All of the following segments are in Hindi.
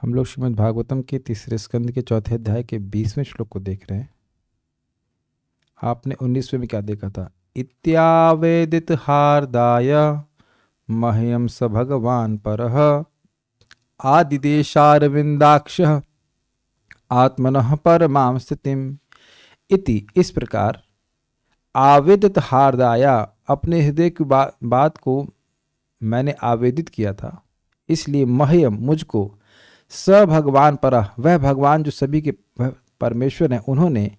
हम लोग श्रीमद् भागवतम के तीसरे स्कंद के चौथे अध्याय के 20वें श्लोक को देख रहे हैं। आपने 19वें में क्या देखा था? इत्यावेदित हार्दाय मह्यम स भगवान परः आदिदेशारविंदाक्ष आत्मनः परमां स्थितिम इति। इस प्रकार आवेदित हार्दाया, अपने हृदय की बात को मैंने आवेदित किया था, इसलिए मह्यम, मुझको, स भगवान परः, वह भगवान जो सभी के परमेश्वर हैं, उन्होंने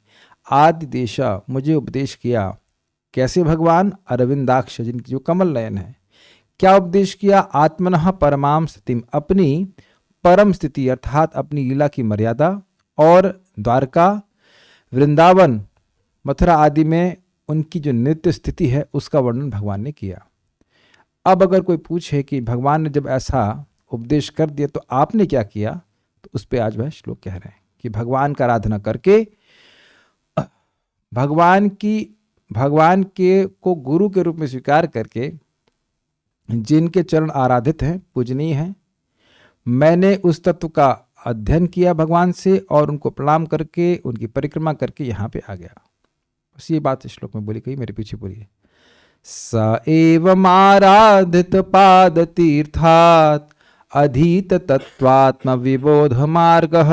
आदि देशा, मुझे उपदेश किया। कैसे भगवान? अरविंदाक्ष, जिनकी जो कमल नयन है। क्या उपदेश किया? आत्मनः परमाम स्थितिम, अपनी परम स्थिति अर्थात अपनी लीला की मर्यादा और द्वारका, वृंदावन, मथुरा आदि में उनकी जो नित्य स्थिति है उसका वर्णन भगवान ने किया। अब अगर कोई पूछे कि भगवान ने जब ऐसा उपदेश कर दिया तो आपने क्या किया, तो उस पे आज वह श्लोक कह रहे हैं कि भगवान का आराधना करके, भगवान के को गुरु के रूप में स्वीकार करके, जिनके चरण आराधित हैं, पूजनीय हैं, मैंने उस तत्व का अध्ययन किया भगवान से और उनको प्रणाम करके, उनकी परिक्रमा करके यहाँ पे आ गया। बस ये बात इस श्लोक में बोली गई, मेरे पीछे बोलिए। स एवमाराधित पाद तीर्थात् अधीत तत्वात्म विबोध मार्गः।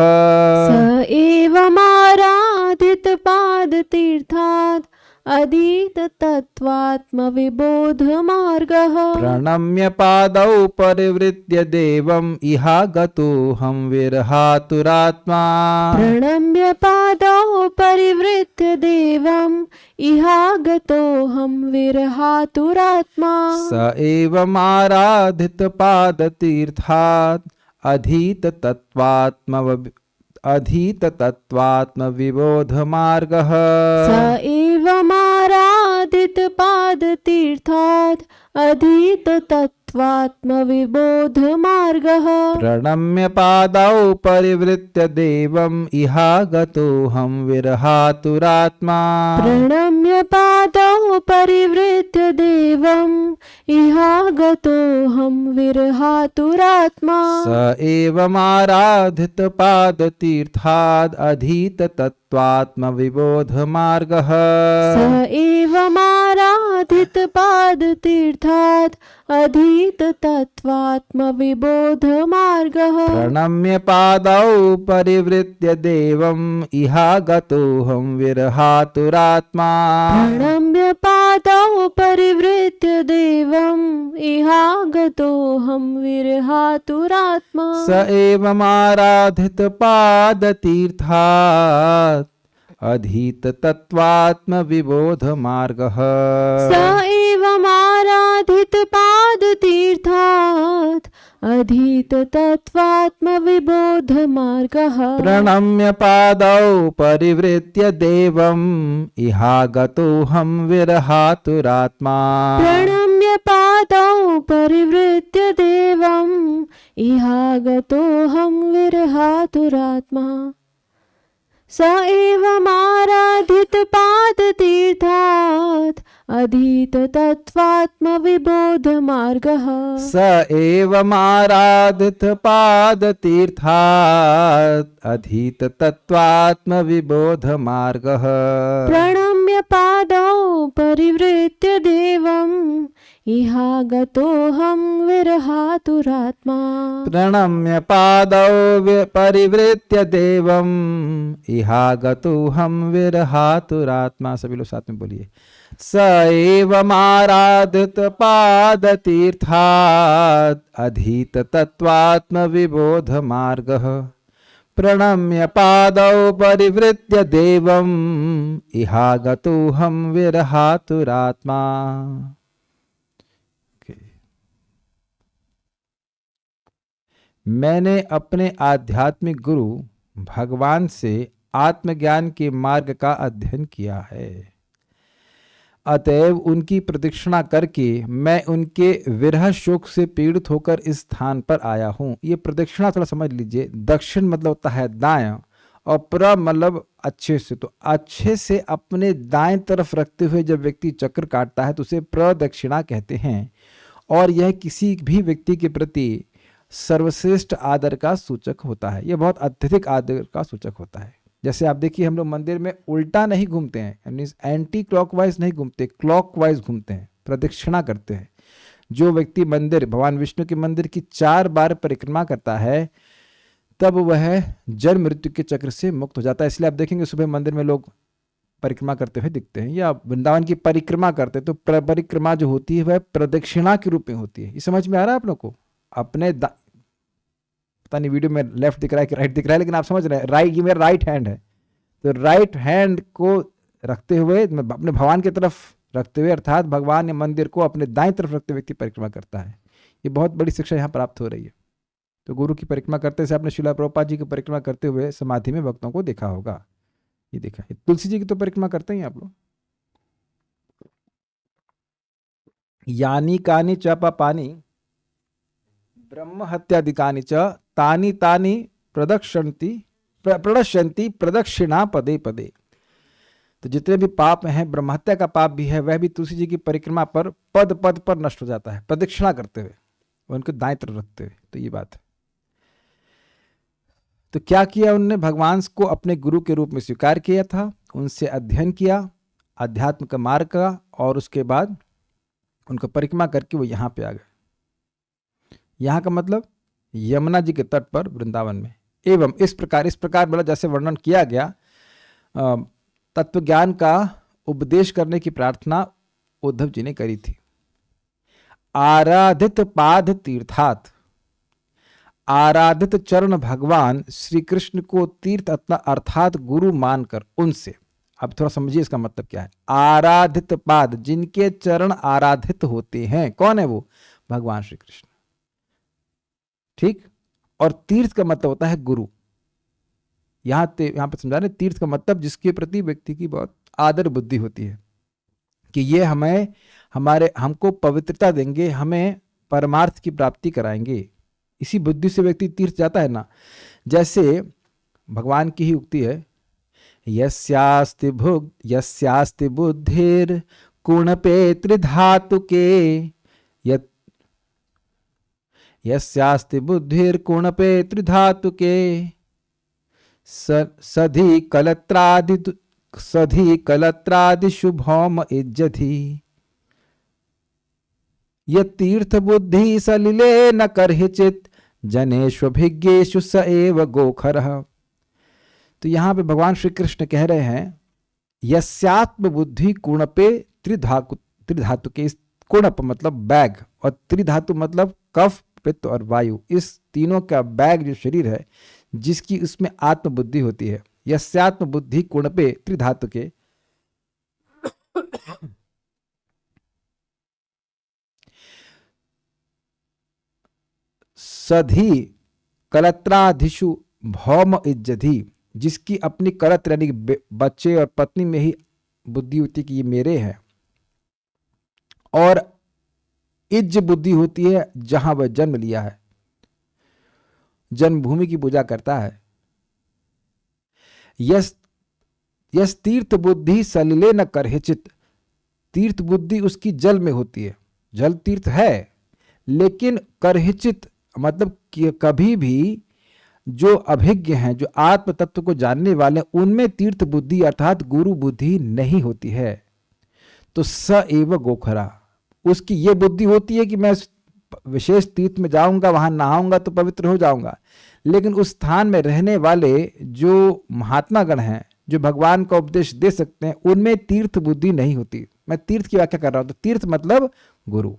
स एवमाराधित पाद तीर्थात् अधीत तत्वात्म विबोध मार्गः। प्रणम्य पादौ परिवृत्य देवम् इहागतोऽहं विरहातुरात्मा। प्रणम्य पादौ परिवृत्य देवम् इहागतोऽहं विरहातुरात्मा। स एवमाराधित पाद तीर्थात् अधीत तत्वात्म विबोध मार्गः। स एवमाराधित पाद तीर्थात् अधीत तत्वात्म विबोध मार्गः। प्रणम्य पादौ परिवृत्य देवम् इहागतोऽहं विरहातुरात्मा। प्रणम्य पादौ परिवृत्य देवम् इहागतोऽहं विरहातुरात्मा। स एवमाराधित पाद तीर्थाद् अधीत तत्वात्म विबोध मार्गः। स एवमाराधित पाद तीर्थात् अधीत तत्वात्म विबोध मार्गः। प्रणम्य पादौ परिवृत्य देवम् इहागतोऽहं विरहातुरात्मा। प्रणम्य पादौ परिवृत्य देवम् इहागतोऽहं विरहातुरात्मा। स एवमाराधित पाद तीर्थात् अधीत तत्वात्म विबोध मार्गः। स एवमाराधित पाद तीर्थात् अधीत तत्वात्म विबोध मार्गः। प्रणम्य पादौ परिवृत्य देवम् इहागतोऽहं विरहातुरात्मा। प्रणम्य पादौ परिवृत्य देवम् इहागतोऽहं विरहातुरात्मा। स एवमाराधित पाद तीर्थात् अधीत तत्वात्म विबोध मार्गः। स एवमाराधित पाद तीर्थात् अधीत तत्वात्म विबोध मार्गः। प्रणम्य पादौ परिवृत्य देवम् इहागतोऽहं विरहातुरात्मा। प्रणम्य पादौ परिवृत्य देवम् इहागतोऽहं विरहातुरात्मा। सभी लोग साथ में बोलिए। स एवमाराधित पाद तीर्थात् अधीत तत्वात्म विबोध मार्गः। प्रणम्य पादौ परिवृत्य देवम् इहागतोऽहं विरहातुरात्मा। मैंने अपने आध्यात्मिक गुरु भगवान से आत्मज्ञान के मार्ग का अध्ययन किया है, अतएव उनकी प्रदक्षिणा करके मैं उनके विरह शोक से पीड़ित होकर इस स्थान पर आया हूँ। ये प्रदक्षिणा थोड़ा समझ लीजिए। दक्षिण मतलब होता है दायां और प्र मतलब अच्छे से। तो अच्छे से अपने दाएं तरफ रखते हुए जब व्यक्ति चक्र काटता है तो उसे प्रदक्षिणा कहते हैं। और यह किसी भी व्यक्ति के प्रति सर्वश्रेष्ठ आदर का सूचक होता है, यह बहुत अत्यधिक आदर का सूचक होता है। जैसे आप देखिए हम लोग मंदिर में उल्टा नहीं घूमते हैं, यानी एंटी क्लॉकवाइज नहीं घूमते, क्लॉकवाइज घूमते हैं, प्रदक्षिणा करते हैं। जो व्यक्ति मंदिर, भगवान विष्णु के मंदिर की 4 बार परिक्रमा करता है तब वह जन्म मृत्यु के चक्र से मुक्त हो जाता है। इसलिए आप देखेंगे सुबह मंदिर में लोग परिक्रमा करते हुए दिखते हैं, या वृंदावन की परिक्रमा करते हैं, तो परिक्रमा जो होती है वह प्रदक्षिणा के रूप में होती है। ये समझ में आ रहा है आप लोग को? अपने पता नहीं वीडियो में लेफ्ट दिख रहा है कि राइट दिख रहा है, लेकिन आप समझ रहे हैं, राइट, ये मेरा राइट हैंड है, तो राइट हैंड को रखते हुए अपने भगवान की तरफ रखते हुए, अर्थात भगवान या मंदिर को अपने दाएं तरफ रखते हुए व्यक्ति परिक्रमा करता है। ये बहुत बड़ी शिक्षा यहाँ प्राप्त हो रही है। तो गुरु की परिक्रमा करते से आपने श्रील प्रभुपाद जी की परिक्रमा करते हुए समाधि में भक्तों को देखा होगा। ये देखा, तुलसी जी की तो परिक्रमा करते हैं आप लोग। यानी कानी च पापानि ब्रह्म हत्यादिकानि च तानि तानि प्रणश्यन्ति प्रदक्षिणा पदे पदे। तो जितने भी पाप हैं, ब्रह्महत्या का पाप भी है, वह भी तुलसी जी की परिक्रमा पर पद पद पर नष्ट हो जाता है, प्रदक्षिणा करते हुए, उनको दाएं तरफ रखते हुए। तो ये बात है। तो क्या किया उन्होंने? भगवान को अपने गुरु के रूप में स्वीकार किया था, उनसे अध्ययन किया अध्यात्म का मार्ग का, और उसके बाद उनको परिक्रमा करके वो यहाँ पे आ गए। यहाँ का मतलब यमुना जी के तट पर वृंदावन में। एवं इस प्रकार बोला जैसे वर्णन किया गया, तत्व ज्ञान का उपदेश करने की प्रार्थना उद्धव जी ने करी थी। आराधित पाद तीर्थात, आराधित चरण भगवान श्री कृष्ण को तीर्थ अर्थात गुरु मानकर उनसे, अब थोड़ा समझिए इसका मतलब क्या है। आराधित पाद, जिनके चरण आराधित होते हैं, कौन है वो? भगवान श्री कृष्ण, ठीक। और तीर्थ का मतलब होता है गुरु। यहाँ पे समझा रहे, तीर्थ का मतलब जिसके प्रति व्यक्ति की बहुत आदर बुद्धि होती है कि ये हमको पवित्रता देंगे, हमें परमार्थ की प्राप्ति कराएंगे। इसी बुद्धि से व्यक्ति तीर्थ जाता है ना। जैसे भगवान की ही उक्ति है, यस्यास्ति बुद्धिर कुणपे त्रिधातुके, यस्यास्ति बुद्धिर कुणपे त्रिधातुके, सधि कलत्रादिषु भौम इज्जति, यतीर्थ बुद्धि सलिले न करहिचित, जनेष्वभिज्ञेषु स एव गोखरः। तो यहाँ पे भगवान श्री कृष्ण कह रहे हैं, यस्यात्म बुद्धि कुणपे त्रिधातुके, कुणप मतलब बैग, और त्रिधातु मतलब कफ, पित्त और वायु, इस तीनों का बैग जो शरीर है, जिसकी उसमें आत्मबुद्धि होती है। यस्यात्म बुद्धि कुणपे त्रिधातुके, सधि कलत्राधिषु भौम इज्जति, जिसकी अपनी कलत्र यानी बच्चे और पत्नी में ही बुद्धि होती है कि ये मेरे हैं, और इज्ज बुद्धि होती है जहां वह जन्म लिया है, जन्मभूमि की पूजा करता है। यस तीर्थ बुद्धि सलिले न करहिचित, तीर्थ बुद्धि उसकी जल में होती है, जल तीर्थ है, लेकिन करहिचित मतलब कि कभी भी जो अभिज्ञ हैं, जो आत्म तत्व को जानने वाले, उनमें तीर्थ बुद्धि अर्थात गुरु बुद्धि नहीं होती है। तो स एव गोखरा, उसकी ये बुद्धि होती है कि मैं विशेष तीर्थ में जाऊंगा, वहां नहाऊंगा तो पवित्र हो जाऊंगा, लेकिन उस स्थान में रहने वाले जो महात्मा गण हैं, जो भगवान का उपदेश दे सकते हैं, उनमें तीर्थ बुद्धि नहीं होती। मैं तीर्थ की व्याख्या कर रहा हूं, तो तीर्थ मतलब गुरु,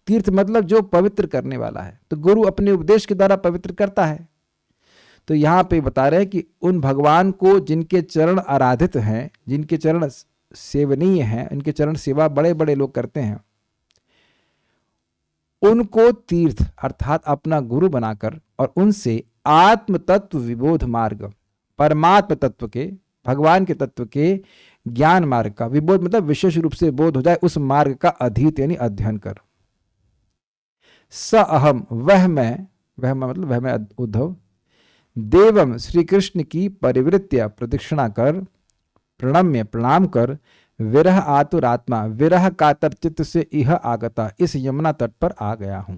तीर्थ मतलब जो पवित्र करने वाला है। तो गुरु अपने उपदेश के द्वारा पवित्र करता है। तो यहाँ पे बता रहे हैं कि उन भगवान को जिनके चरण आराधित हैं, जिनके चरण सेवनीय हैं, इनके चरण सेवा बड़े बड़े लोग करते हैं, उनको तीर्थ अर्थात अपना गुरु बनाकर और उनसे आत्म तत्व विबोध मार्ग, परमात्म तत्व के, भगवान के तत्व के ज्ञान मार्ग का, विबोध मतलब विशेष रूप से बोध हो जाए, उस मार्ग का अधीत यानी अध्ययन कर। स अहम, वह मैं मतलब वह मैं उद्धव, देवम श्री कृष्ण की परिवृत्य प्रदक्षिणा कर, प्रणम्य प्रणाम कर, विरह आतुरात्मा, विरह कातर चित्त से इह आगता, इस यमुना तट पर आया हूं।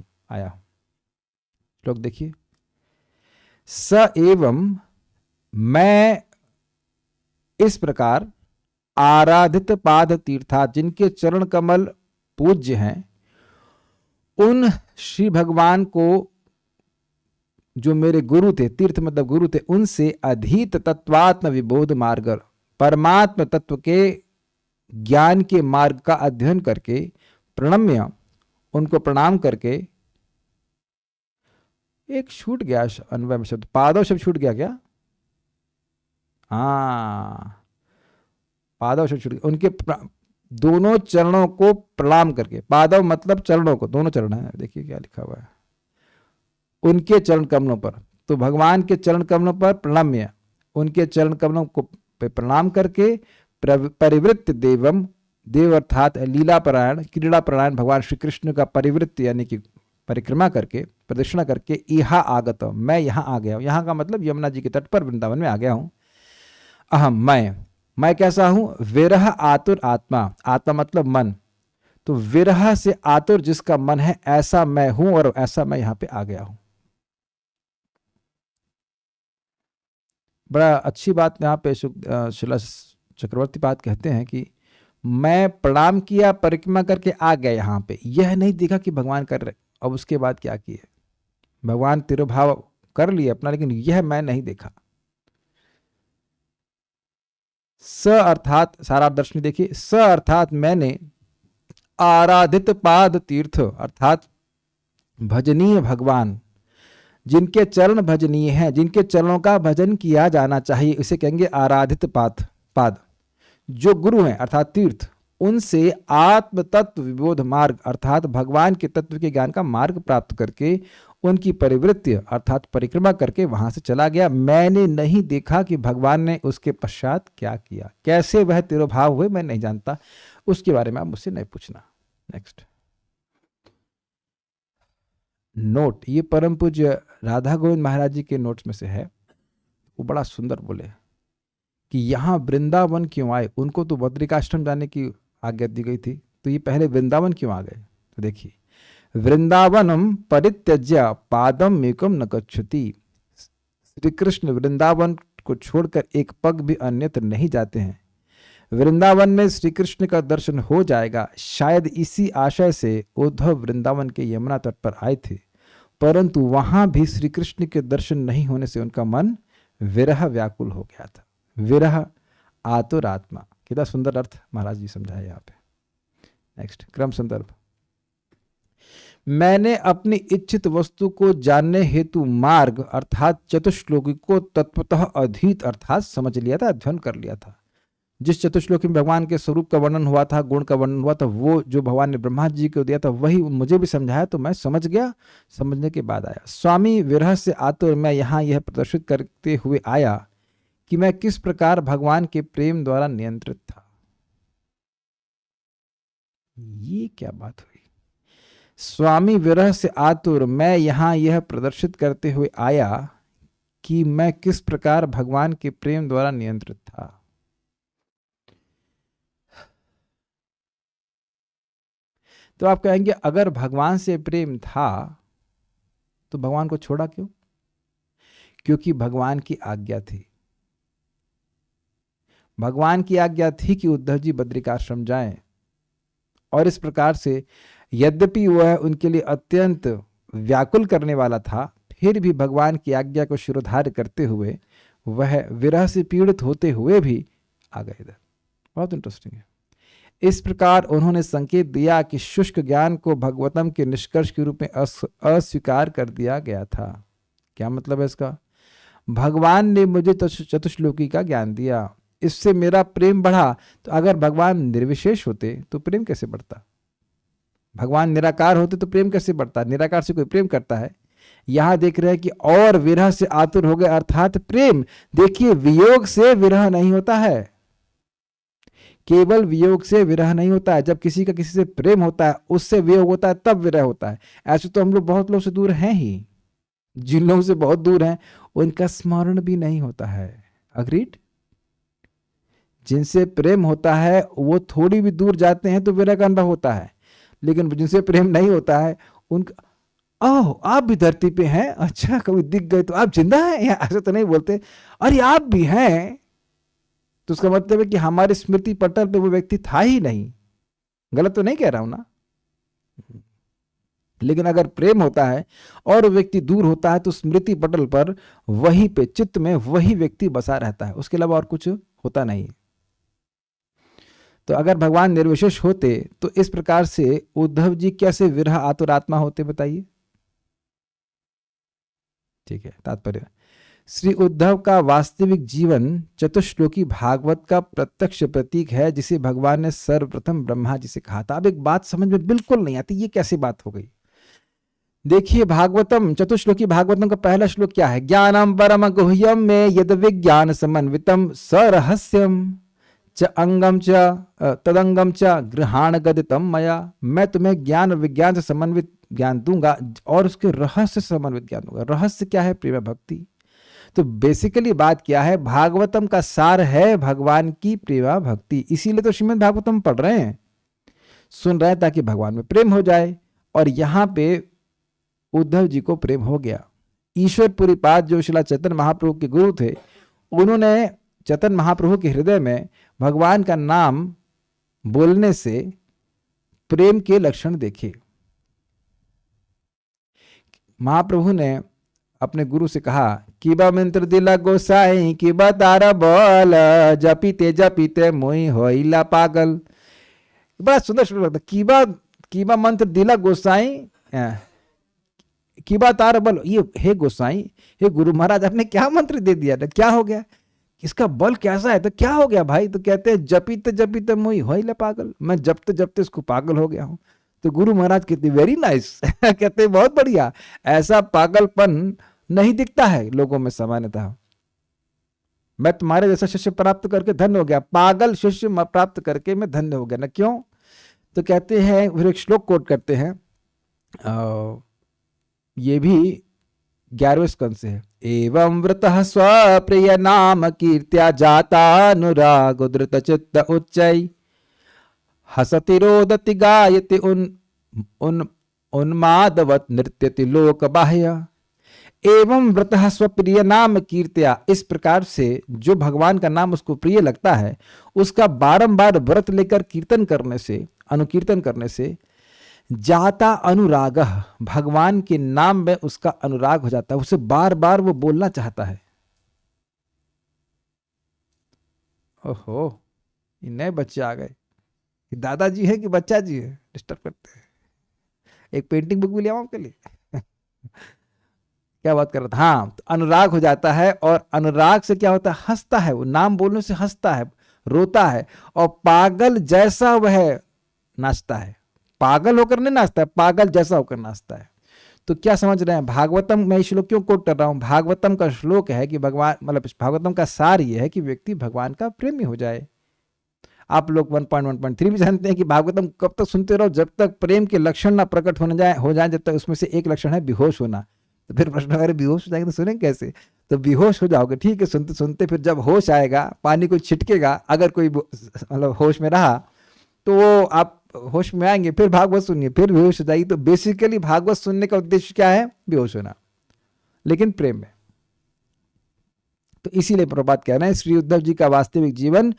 श्लोक देखिए, स एवं मैं इस प्रकार आराधित पाद तीर्थात, जिनके चरण कमल पूज्य हैं, उन श्री भगवान को जो मेरे गुरु थे, तीर्थ मतलब गुरु थे, उनसे अधीत तत्वात्म विबोध मार्ग, परमात्म तत्व के ज्ञान के मार्ग का अध्ययन करके, प्रणम्य उनको प्रणाम करके, एक छूट गया अन्वय में शब्द, पादव शब्द छूट गया क्या? हाँ, पादव शब्द छूट गया। उनके दोनों चरणों को प्रणाम करके, पादव मतलब चरणों को, दोनों चरण है, देखिए क्या लिखा हुआ है, उनके चरण कमलों पर, तो भगवान के चरण कमलों पर प्रणम्य, उनके चरण कमलों को प्रणाम करके, परिवृत्त देवम, देव अर्थात लीला परायण, क्रीड़ा परायण भगवान श्री कृष्ण का परिवृत्त यानी कि परिक्रमा करके, प्रदक्षिणा करके, इहा आगत, मैं यहाँ आ गया हूँ। यहाँ का मतलब यमुना जी के तट पर वृंदावन में आ गया हूँ। अहम, मैं कैसा हूँ? विरह आतुर आत्मा, आत्मा मतलब मन, तो विरह से आतुर जिसका मन है, ऐसा मैं हूं और ऐसा मैं यहां पे आ गया हूं। बड़ा अच्छी बात यहाँ पे शिला चक्रवर्ती पाद कहते हैं कि मैं प्रणाम किया, परिक्रमा करके आ गया यहाँ पे, यह नहीं देखा कि भगवान कर रहे, अब उसके बाद क्या किए, भगवान तिरुभाव कर लिए अपना, लेकिन यह मैं नहीं देखा। स अर्थात सारा दर्शन देखिए, स अर्थात मैंने आराधित पाद तीर्थ अर्थात भजनीय भगवान, जिनके चरण भजनीय हैं, जिनके चरणों का भजन किया जाना चाहिए, इसे कहेंगे आराधित पाद, जो गुरु हैं अर्थात तीर्थ, उनसे आत्म तत्व विबोध मार्ग अर्थात भगवान के तत्व के ज्ञान का मार्ग प्राप्त करके, उनकी परिवृत्ति अर्थात परिक्रमा करके वहां से चला गया। मैंने नहीं देखा कि भगवान ने उसके पश्चात क्या किया, कैसे वह तिरोभाव हुए मैं नहीं जानता, उसके बारे में आप मुझसे नहीं पूछना। नेक्स्ट नोट, ये परम पूज्य राधा गोविंद महाराज जी के नोट्स में से है। वो बड़ा सुंदर बोले कि यहाँ वृंदावन क्यों आए, उनको तो बद्रिकाश्रम जाने की आज्ञा दी गई थी, तो ये पहले वृंदावन क्यों आ गए? तो देखिए, वृंदावनम परित्यज्य पादम एकम न गच्छति, श्री कृष्ण वृंदावन को छोड़कर एक पग भी अन्यत्र नहीं जाते हैं। वृंदावन में श्री कृष्ण का दर्शन हो जाएगा, शायद इसी आशय से उद्धव वृंदावन के यमुना तट पर आए थे, परंतु वहां भी श्री कृष्ण के दर्शन नहीं होने से उनका मन विरह व्याकुल हो गया था। विरह आतुर आत्मा, कितना सुंदर अर्थ महाराज जी समझाए यहाँ पे। नेक्स्ट क्रम संदर्भ, मैंने अपनी इच्छित वस्तु को जानने हेतु मार्ग अर्थात चतुश्लोकी को तत्वतः अधीत अर्थात समझ लिया था, अध्ययन कर लिया था। जिस चतुश्लोकी में भगवान के स्वरूप का वर्णन हुआ था, गुण का वर्णन हुआ था, वो जो भगवान ने ब्रह्मा जी को दिया था वही मुझे भी समझाया, तो मैं समझ गया। समझने के बाद आया स्वामी विरह से आतुर मैं यहाँ यह प्रदर्शित करते हुए आया कि मैं किस प्रकार भगवान के प्रेम द्वारा नियंत्रित था। ये क्या बात हुई? स्वामी विरह से आतुर मैं यहाँ यह प्रदर्शित करते हुए आया कि मैं किस प्रकार भगवान के प्रेम द्वारा नियंत्रित था। तो आप कहेंगे अगर भगवान से प्रेम था तो भगवान को छोड़ा क्यों? क्योंकि भगवान की आज्ञा थी। भगवान की आज्ञा थी कि उद्धव जी बद्रिकाश्रम जाएं, और इस प्रकार से यद्यपि वह उनके लिए अत्यंत व्याकुल करने वाला था, फिर भी भगवान की आज्ञा को शिरोधार्य करते हुए वह विरह से पीड़ित होते हुए भी आ गए इधर। बहुत इंटरेस्टिंग है। इस प्रकार उन्होंने संकेत दिया कि शुष्क ज्ञान को भगवतम के निष्कर्ष के रूप में अस्वीकार कर दिया गया था। क्या मतलब है इसका? भगवान ने मुझे चतुश्लोकी का ज्ञान दिया, इससे मेरा प्रेम बढ़ा, तो अगर भगवान निर्विशेष होते तो प्रेम कैसे बढ़ता? भगवान निराकार होते तो प्रेम कैसे बढ़ता? निराकार से कोई प्रेम करता है? यहां देख रहे हैं कि और विरह से आतुर हो गए अर्थात प्रेम। देखिए, वियोग से विरह नहीं होता है, केवल वियोग से विरह नहीं होता है। जब किसी का किसी से प्रेम होता है, उससे वियोग होता है, तब विरह होता है। ऐसे तो हम लोग बहुत लोग से दूर हैं ही, जिन लोगों से बहुत दूर हैं उनका स्मरण भी नहीं होता है। अग्रीड? जिनसे प्रेम होता है वो थोड़ी भी दूर जाते हैं तो विरह का अनुभव होता है, लेकिन जिनसे प्रेम नहीं होता है उनका ओह आप भी धरती पे हैं, अच्छा कभी दिख गए तो आप जिंदा हैं, या ऐसे तो नहीं बोलते, अरे आप भी हैं, तो उसका मतलब है कि हमारे स्मृति पटल पे वो व्यक्ति था ही नहीं। गलत तो नहीं कह रहा हूं ना। लेकिन अगर प्रेम होता है और वो व्यक्ति दूर होता है तो स्मृति पटल पर वहीं पे चित्त में वही व्यक्ति बसा रहता है, उसके अलावा और कुछ होता नहीं। तो अगर भगवान निर्विशेष होते तो इस प्रकार से उद्धव जी कैसे विरह आतुरात्मा होते, बताइए। ठीक है, तात्पर्य, श्री उद्धव का वास्तविक जीवन चतुश्लोकी भागवत का प्रत्यक्ष प्रतीक है, जिसे भगवान ने सर्वप्रथम ब्रह्मा जी से कहा था। अब एक बात समझ में बिल्कुल नहीं आती, ये कैसी बात हो गई। देखिए भागवतम, चतुश्लोकी भागवतम का पहला श्लोक क्या है, ज्ञानम परम गुह्यम में यद विज्ञान समन्वितम सरहस्यम च अंगम च तदंगम च गृहाण गदितम मया। मैं तुम्हें ज्ञान और विज्ञान से समन्वित ज्ञान दूंगा और उसके रहस्य से समन्वित ज्ञान दूंगा। रहस्य क्या है, प्रेम भक्ति। तो बेसिकली बात क्या है, भागवतम का सार है भगवान की प्रेमा भक्ति। इसीलिए तो श्रीमद् भागवतम पढ़ रहे हैं, सुन रहे हैं, ताकि भगवान में प्रेम हो जाए। और यहां पे उद्धव जी को प्रेम हो गया। ईश्वर पुरीपाद जो श्रील चैतन्य महाप्रभु के गुरु थे, उन्होंने चैतन्य महाप्रभु के हृदय में भगवान का नाम बोलने से प्रेम के लक्षण देखे। महाप्रभु ने अपने गुरु से कहा, किबा मंत्र दिला गोसाई किबा तारा बोल, जपीते जपीते मोई होइला पागल। बड़ा सुंदर श्लोक लगता, कीबा मंत्र दिला गोसाई कीबा तारा बल। ये हे गोसाई, हे गुरु महाराज, आपने क्या मंत्र दे दिया था, क्या हो गया, इसका बल कैसा है, तो क्या हो गया भाई। तो कहते हैं जपीते जपीते मोई होइला पागल, मैं जपते जपते इसको पागल हो गया हूं। तो गुरु महाराज कहते वेरी नाइस कहते बहुत बढ़िया, ऐसा पागलपन नहीं दिखता है लोगों में सामान्यतः। मैं तुम्हारे जैसा शिष्य प्राप्त करके धन्य हो गया, पागल शिष्य प्राप्त करके मैं धन्य हो गया ना। क्यों, तो कहते हैं, फिर एक श्लोक कोट करते हैं, ये भी 11वें स्कंद से है। एवं वृतः स्वप्रिय नाम कीर्त्या जाता अनुराग उद्रत चित्त उच्चै, हसति रोदति गायति उन्मादवत नृत्यति लोक बाह्य। एवं व्रतः स्वप्रिय नाम कीर्त्या, इस प्रकार से जो भगवान का नाम उसको प्रिय लगता है, उसका बारंबार व्रत लेकर कीर्तन करने से, अनुकीर्तन करने से, जाता अनुराग, भगवान के नाम में उसका अनुराग हो जाता है, उसे बार बार वो बोलना चाहता है। ओहो, ये नए बच्चे आ गए, दादाजी है कि बच्चा जी है, डिस्टर्ब करते हैं। एक पेंटिंग बुक भी ले आओ आपके लिए क्या बात कर रहा था, हाँ, तो अनुराग हो जाता है। और अनुराग से क्या होता है, हंसता है, वो नाम बोलने से हंसता है, रोता है, और पागल जैसा वह नाचता है। पागल होकर नहीं नाचता है, पागल जैसा होकर नाचता है। तो क्या समझ रहे हैं, भागवतम, मैं श्लोक क्यों कोट कर रहा हूं, भागवतम का श्लोक है कि भगवान, मतलब भागवतम का सार ये है कि व्यक्ति भगवान का प्रेमी हो जाए। आप लोग 1.1.3 भी जानते हैं कि भागवतम कब तक सुनते रहो, जब तक प्रेम के लक्षण ना प्रकट हो जाए, जब तक। उसमें से एक लक्षण है बेहोश होना। तो फिर प्रश्न, अगर बेहोश हो जाएंगे तो सुनेंगे कैसे, तो बेहोश हो जाओगे, ठीक है, सुनते सुनते फिर जब होश आएगा, पानी को छिटकेगा, अगर कोई मतलब होश में रहा तो वो आप होश में आएंगे, फिर भागवत सुनिए, फिर बेहोश हो जाएगी। तो बेसिकली भागवत सुनने का उद्देश्य क्या है, बेहोश होना, लेकिन प्रेम में। तो इसीलिए प्रभुपाद कह रहे हैं, श्री उद्धव जी का वास्तविक जीवन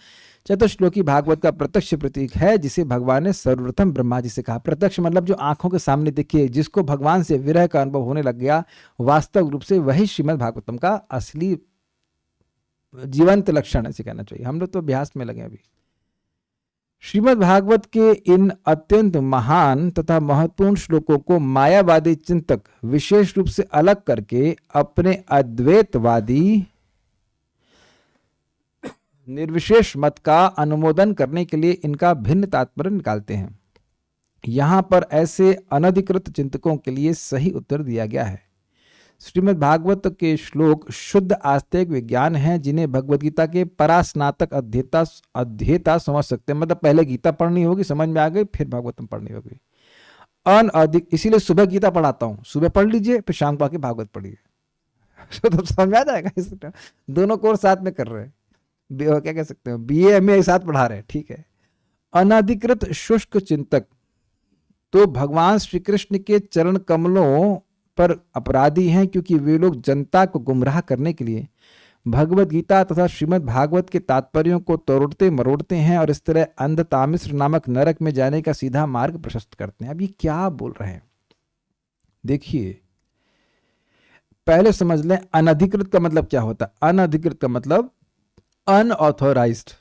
चतुश्लोकी भागवत का प्रत्यक्ष प्रतीक है, जिसे भगवान ने सर्वप्रथम ब्रह्मा जी से कहा। प्रत्यक्ष मतलब जो आंखों के सामने दिखे, जिसको भगवान से विरह का अनुभव होने लग गया, वास्तव रूप से वही श्रीमद् भागवतम का असली जीवंत लक्षण ऐसे कहना चाहिए। हम लोग तो अभ्यास में लगे अभी। श्रीमद् भागवत के इन अत्यंत महान तथा महत्वपूर्ण श्लोकों को मायावादी चिंतक विशेष रूप से अलग करके अपने अद्वैतवादी निर्विशेष मत का अनुमोदन करने के लिए इनका भिन्न तात्पर्य निकालते हैं। यहां पर ऐसे अनधिकृत चिंतकों के लिए सही उत्तर दिया गया है। श्रीमद् भागवत के श्लोक शुद्ध आस्तिक विज्ञान हैं, जिन्हें भगवद गीता के परास्नातक अध्येता समझ सकते हैं। मतलब पहले गीता पढ़नी होगी, समझ में आ गई, फिर भागवतम पढ़नी होगी। अनअधिक, इसीलिए सुबह गीता पढ़ाता हूं, सुबह पढ़ लीजिए, फिर शाम को आके भागवत पढ़िए तो समझ आ जाएगा। दोनों कोर्स साथ में कर रहे हैं, क्या कह सकते हैं, बीए एमए एक साथ पढ़ा रहे हैं, ठीक है। अनधिकृत शुष्क चिंतक तो भगवान श्री कृष्ण के चरण कमलों पर अपराधी हैं, क्योंकि वे लोग जनता को गुमराह करने के लिए भगवत गीता तथा श्रीमद् भागवत के तात्पर्यों को तोड़ते मरोड़ते हैं और इस तरह अंधतामिश्र नामक नरक में जाने का सीधा मार्ग प्रशस्त करते हैं। अब ये क्या बोल रहे हैं, देखिए पहले समझ लें अनधिकृत का मतलब क्या होता है। अनधिकृत का मतलब अनऑथोराइज्ड।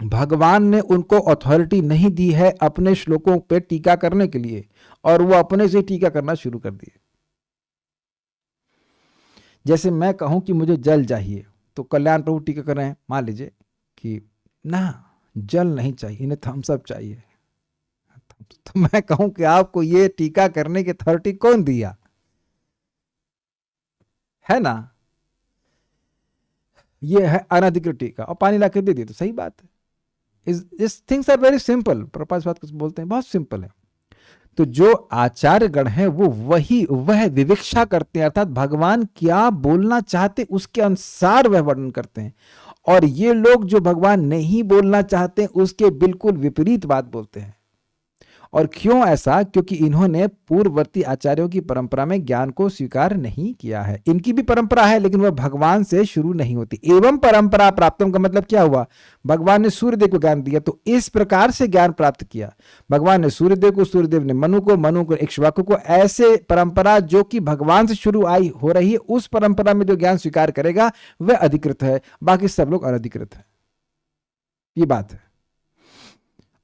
भगवान ने उनको अथॉरिटी नहीं दी है अपने श्लोकों पे टीका करने के लिए, और वो अपने से टीका करना शुरू कर दिए। जैसे मैं कहूं कि मुझे जल चाहिए, तो कल्याण प्रभु टीका कर रहे हैं, मान लीजिए कि ना जल नहीं चाहिए, इन्हें थम्स अप चाहिए। तो मैं कहूं कि आपको ये टीका करने की अथॉरिटी कौन दिया, है ना? ये है अनधिकृत टीका, और पानी लाके दे दिए तो सही बात है। इस थिंग्स आर वेरी सिंपल। प्रपास बात बोलते हैं बहुत सिंपल है। तो जो आचार्य गण है वो वह विवेक्षा करते हैं, अर्थात भगवान क्या बोलना चाहते उसके अनुसार वह वर्णन करते हैं। और ये लोग जो भगवान नहीं बोलना चाहते उसके बिल्कुल विपरीत बात बोलते हैं। और क्यों ऐसा? क्योंकि इन्होंने पूर्ववर्ती आचार्यों की परंपरा में ज्ञान को स्वीकार नहीं किया है। इनकी भी परंपरा है लेकिन वह भगवान से शुरू नहीं होती। एवं परंपरा प्राप्तम का मतलब क्या हुआ? भगवान ने सूर्यदेव को ज्ञान दिया तो इस प्रकार से ज्ञान प्राप्त किया। भगवान ने सूर्यदेव को, सूर्यदेव ने मनु को इक्ष्वाकु को, ऐसे परंपरा जो कि भगवान से शुरू हो रही है, उस परंपरा में जो ज्ञान स्वीकार करेगा वह अधिकृत है, बाकी सब लोग अनधिकृत है। ये बात है।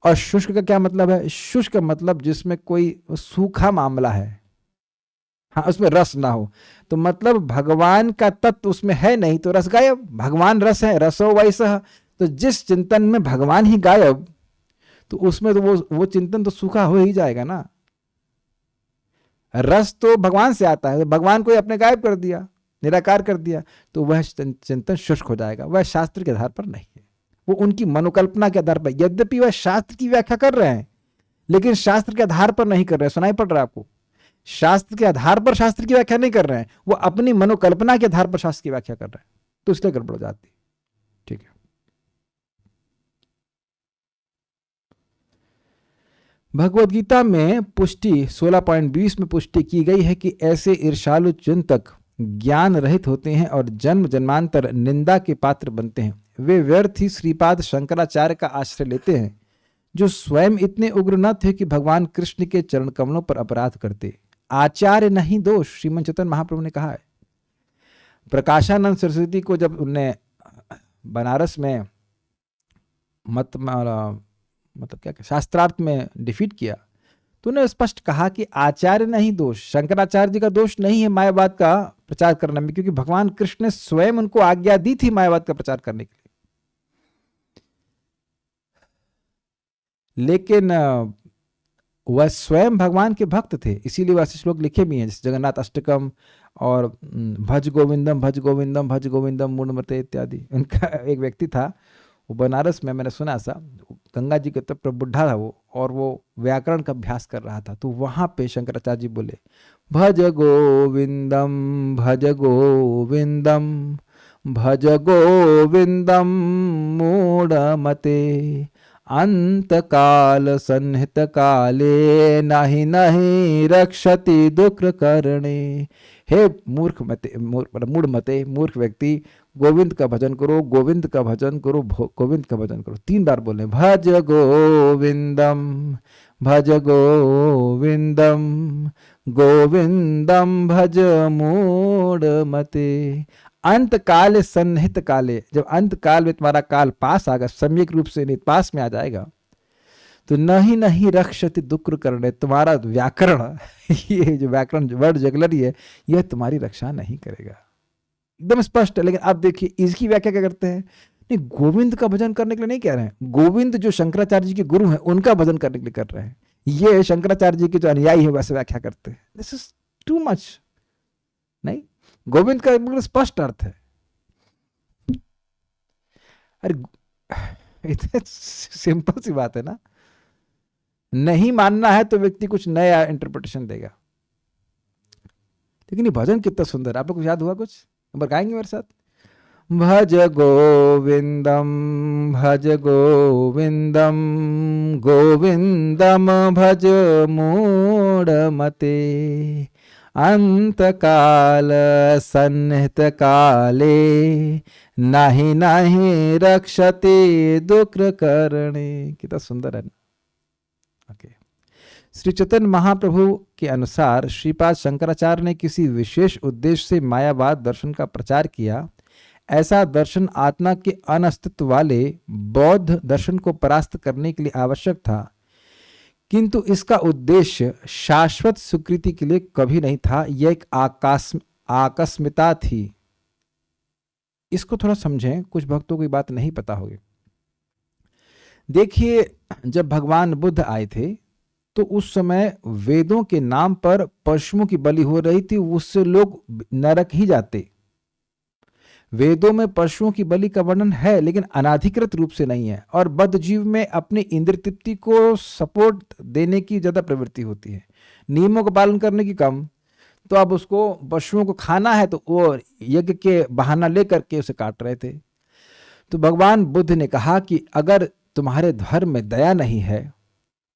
और शुष्क का क्या मतलब है? शुष्क का मतलब जिसमें कोई सूखा मामला है, हाँ, उसमें रस ना हो। तो मतलब भगवान का तत्व उसमें है नहीं तो रस गायब। भगवान रस है, रसो वैसा। तो जिस चिंतन में भगवान ही गायब, तो उसमें तो वो चिंतन तो सूखा हो ही जाएगा ना। रस तो भगवान से आता है, तो भगवान को अपने गायब कर दिया, निराकार कर दिया, तो वह चिंतन शुष्क हो जाएगा। वह शास्त्र के आधार पर नहीं है, वो उनकी मनोकल्पना के आधार पर। यद्यपि वह शास्त्र की व्याख्या कर रहे हैं लेकिन शास्त्र के आधार पर नहीं कर रहे। सुनाई पड़ रहा है आपको? शास्त्र के आधार पर शास्त्र की व्याख्या नहीं कर रहे हैं, वो अपनी मनोकल्पना के आधार पर शास्त्र की व्याख्या कर रहे हैं, तो इसलिए गड़बड़ हो जाती। ठीक है। भगवद गीता में पुष्टि 16.20 में पुष्टि की गई है कि ऐसे ईर्षालु चिंतक ज्ञान रहित होते हैं और जन्म जन्मांतर निंदा के पात्र बनते हैं। वे व्यर्थ ही श्रीपाद शंकराचार्य का आश्रय लेते हैं, जो स्वयं इतने उग्र न थे कि भगवान कृष्ण के चरण कमलों पर अपराध करते। आचार्य नहीं दोष, श्रीमन चैतन्य महाप्रभु ने कहा है। प्रकाशानंद सरस्वती को जब उनने बनारस में मतलब क्या शास्त्रार्थ में डिफीट किया, तो उन्हें स्पष्ट कहा कि आचार्य नहीं दोष, शंकराचार्य जी का दोष नहीं है मायावाद का प्रचार करने में, क्योंकि भगवान कृष्ण ने स्वयं उनको आज्ञा दी थी मायावाद का प्रचार करने के लिए। लेकिन वह स्वयं भगवान के भक्त थे, इसीलिए वह ऐसे श्लोक लिखे भी हैं जैसे जगन्नाथ अष्टकम और भज गोविंदम भज गोविंदम भज गोविंदम मूढ़मते इत्यादि। उनका एक व्यक्ति था, वो बनारस में, मैंने सुना सा, गंगा जी के तट पर बुढ़ा था वो, और वो व्याकरण का अभ्यास कर रहा था। तो वहां पे शंकराचार्य जी बोले भज गोविंदम भज गोविंदम भज गोविंदम मूढ़मते अंतकाल सन्निहित काले नहीं नहीं रक्षति दुख करणे। हे मूर्ख मते, मूढ़ मते, मूर्ख व्यक्ति, गोविंद का भजन करो, गोविंद का भजन करो, गोविंद का भजन करो। 3 बार बोले भज गोविंदम भज गोविंदम गोविंदम भज मूढ़ मते अंत काल सन्निहित काले। जब अंत काल में तुम्हारा काल पास आएगा, सम्यक रूप से पास में आ जाएगा, तो नहीं नहीं रक्षति दुक्र करने, तुम्हारा व्याकरण, ये जो व्याकरण वर्ड जगलरी है, यह तुम्हारी रक्षा नहीं करेगा। एकदम स्पष्ट है। लेकिन आप देखिए इसकी व्याख्या क्या करते हैं? नहीं, गोविंद का भजन करने के लिए नहीं कह रहे हैं, गोविंद जो शंकराचार्य जी के गुरु हैं उनका भजन करने के लिए कर रहे हैं। ये शंकराचार्य जी के जो अनुयायी है वैसे व्याख्या करते हैं। This is too much. नहीं, गोविंद का बिल्कुल स्पष्ट अर्थ है। अरे इतने सिंपल सी बात है ना। नहीं मानना है तो व्यक्ति कुछ नया इंटरप्रिटेशन देगा। लेकिन ये भजन कितना सुंदर, आप लोग को याद हुआ? कुछ नंबर गाएंगे मेरे साथ? भज गोविंदम भज गोविंदम गोविंदम भज मूढ़मते अंत काल सन्निहित काले नाही नाही रक्षते दुक्र करणे। कितना सुंदर है ना। ओके। श्री चैतन्य महाप्रभु के अनुसार श्रीपाद शंकराचार्य ने किसी विशेष उद्देश्य से मायावाद दर्शन का प्रचार किया। ऐसा दर्शन आत्मा के अनस्तित्व वाले बौद्ध दर्शन को परास्त करने के लिए आवश्यक था, किंतु इसका उद्देश्य शाश्वत स्वीकृति के लिए कभी नहीं था। यह एक आकस्मिकता थी। इसको थोड़ा समझें, कुछ भक्तों को ये बात नहीं पता होगी। देखिए, जब भगवान बुद्ध आए थे तो उस समय वेदों के नाम पर पशुओं की बलि हो रही थी, उससे लोग नरक ही जाते। वेदों में पशुओं की बलि का वर्णन है, लेकिन अनाधिकृत रूप से नहीं है। और बद्ध जीव में अपनी इंद्र तृप्ति को सपोर्ट देने की ज्यादा प्रवृत्ति होती है, नियमों का पालन करने की कम। तो अब उसको पशुओं को खाना है तो वो यज्ञ के बहाना लेकर के उसे काट रहे थे। तो भगवान बुद्ध ने कहा कि अगर तुम्हारे धर्म में दया नहीं है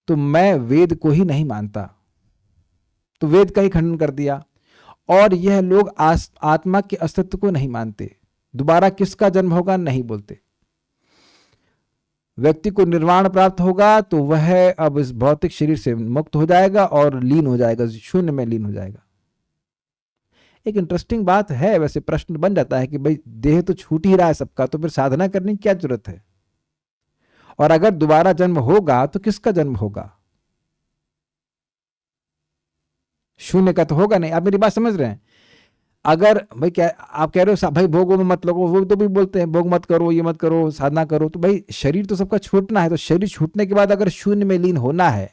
तो मैं वेद को ही नहीं मानता। तो वेद का ही खंडन कर दिया। और यह लोग आत्मा के अस्तित्व को नहीं मानते। दोबारा किसका जन्म होगा नहीं बोलते। व्यक्ति को निर्वाण प्राप्त होगा तो वह अब इस भौतिक शरीर से मुक्त हो जाएगा और लीन हो जाएगा, शून्य में लीन हो जाएगा। एक इंटरेस्टिंग बात है। वैसे प्रश्न बन जाता है कि भाई देह तो छूट ही रहा है सबका, तो फिर साधना करने की क्या जरूरत है? और अगर दोबारा जन्म होगा तो किसका जन्म होगा? शून्य का तो होगा नहीं। आप मेरी बात समझ रहे हैं? अगर भाई क्या आप कह रहे हो भाई भोगों में मत लगो, वो तो भी बोलते हैं भोग मत करो, ये मत करो, साधना करो। तो भाई शरीर तो सबका छूटना है, तो शरीर छूटने के बाद अगर शून्य में लीन होना है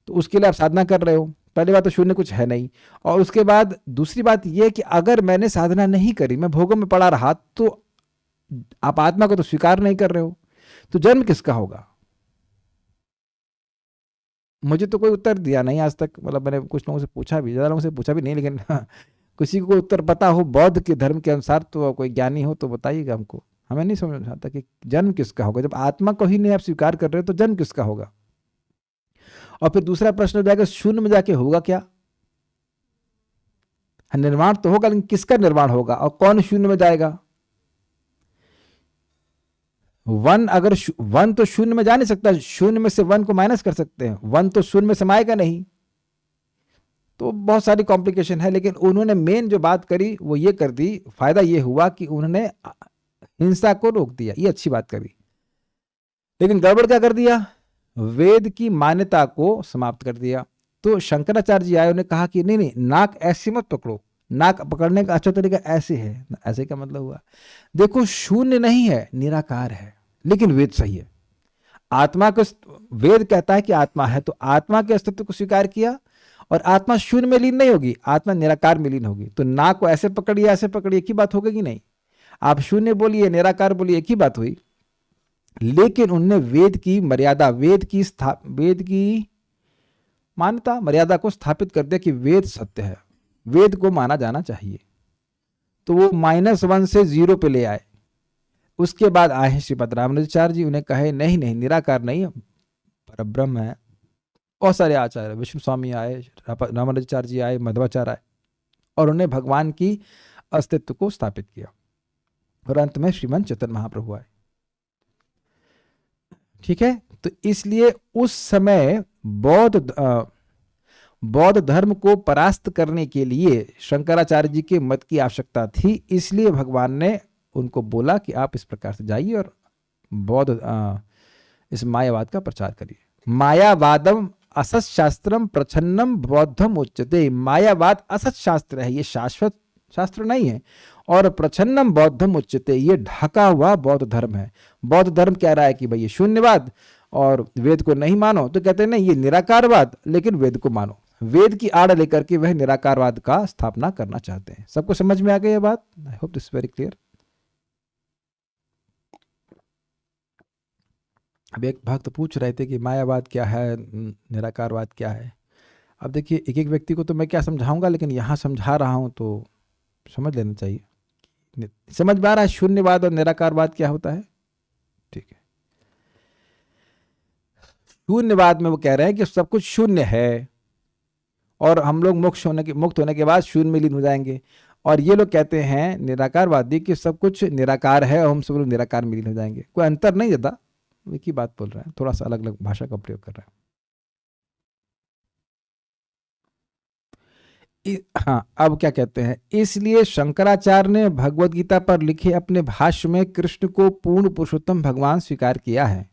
तो उसके लिए आप साधना कर रहे हो। पहली बात तो शून्य कुछ है नहीं, और उसके बाद दूसरी बात यह कि अगर मैंने साधना नहीं करी, मैं भोगों में पड़ा रहा, तो आप आत्मा को तो स्वीकार नहीं कर रहे हो, तो जन्म किसका होगा? मुझे तो कोई उत्तर दिया नहीं आज तक। मतलब मैंने कुछ लोगों से पूछा भी, ज्यादा लोगों से पूछा भी नहीं, लेकिन किसी को उत्तर पता हो बौद्ध के धर्म के अनुसार तो कोई ज्ञानी हो तो बताइएगा हमको। हमें नहीं समझ आता कि जन्म किसका होगा। जब आत्मा को ही नहीं आप स्वीकार कर रहे हो तो जन्म किसका होगा? और फिर दूसरा प्रश्न हो जाएगा, शून्य में जाके होगा क्या? निर्वाण तो होगा, लेकिन किसका निर्वाण होगा और कौन शून्य में जाएगा? वन, अगर वन तो शून्य में जा नहीं सकता, शून्य में से वन को माइनस कर सकते हैं, वन तो शून्य में समाएगा नहीं। तो बहुत सारी कॉम्प्लिकेशन है, लेकिन उन्होंने मेन जो बात करी वो ये कर दी। फायदा ये हुआ कि उन्होंने हिंसा को रोक दिया, ये अच्छी बात करी। लेकिन गड़बड़ क्या कर दिया? वेद की मान्यता को समाप्त कर दिया। तो शंकराचार्य जी आए, उन्हें कहा कि नहीं नहीं, नाक ऐसे मत पकड़ो, नाक पकड़ने का अच्छा तरीका ऐसे है। ऐसे का मतलब हुआ, देखो शून्य नहीं है, निराकार है, लेकिन वेद सही है। आत्मा को वेद कहता है कि आत्मा है, तो आत्मा के अस्तित्व को स्वीकार किया, और आत्मा शून्य में लीन नहीं होगी, आत्मा निराकार में लीन होगी। तो नाक को ऐसे पकड़िए ऐसे पकड़िए, एक ही बात होगी कि नहीं? आप शून्य बोलिए निराकार बोलिए, एक ही बात हुई। लेकिन उनने वेद की मर्यादा, वेद की मान्यता मर्यादा को स्थापित कर दिया कि वेद सत्य है, वेद को माना जाना चाहिए। तो वो -1 से 0 पे ले आए। उसके बाद आए हैं श्रीपद रामानुजाचार्य जी, उन्हें कहे नहीं नहीं, निराकार नहीं, परब्रह्म है। बहुत सारे आचार्य, विष्णु स्वामी आए, रामानुजाचार्य जी आए, मध्वाचार्य आए, और उन्हें भगवान की अस्तित्व को स्थापित किया। और अंत में श्रीमंत चैतन्य महाप्रभु आए। ठीक है। तो इसलिए उस समय बौद्ध धर्म को परास्त करने के लिए शंकराचार्य जी के मत की आवश्यकता थी। इसलिए भगवान ने उनको बोला कि आप इस प्रकार से जाइए और इस मायावाद का प्रचार करिए। मायावादम असत शास्त्रम प्रच्छन्नम बौद्धम उच्यते। मायावाद असत शास्त्र है, ये शाश्वत शास्त्र नहीं है। और प्रच्छन्नम बौद्धम उच्यते, ये ढका हुआ बौद्ध धर्म है। बौद्ध धर्म कह रहा है कि भाई ये शून्यवाद और वेद को नहीं मानो, तो कहते हैं नहीं, ये निराकारवाद, लेकिन वेद को मानो। वेद की आड़ लेकर के वह निराकारवाद का स्थापना करना चाहते हैं। सबको समझ में आ गई ये बात? I hope this very clear. अब एक भक्त पूछ रहे थे कि मायावाद क्या है, निराकारवाद क्या है। अब देखिए, एक एक व्यक्ति को तो मैं क्या समझाऊंगा, लेकिन यहाँ समझा रहा हूँ तो समझ लेना चाहिए। समझ में आ रहा है शून्यवाद और निराकारवाद क्या होता है? ठीक है। शून्यवाद में वो कह रहे हैं कि सब कुछ शून्य है और हम लोग मुक्त होने के बाद शून्य में लीन हो जाएंगे। और ये लोग कहते हैं निराकारवादी कि सब कुछ निराकार है और हम सब लोग निराकार में लीन हो जाएंगे। कोई अंतर नहीं ज्यादा, एक ही बात बोल रहे हैं, थोड़ा सा अलग अलग भाषा का प्रयोग कर रहे हैं। हाँ, अब क्या कहते हैं, इसलिए शंकराचार्य ने भगवत गीता पर लिखे अपने भाष्य में कृष्ण को पूर्ण पुरुषोत्तम भगवान स्वीकार किया है।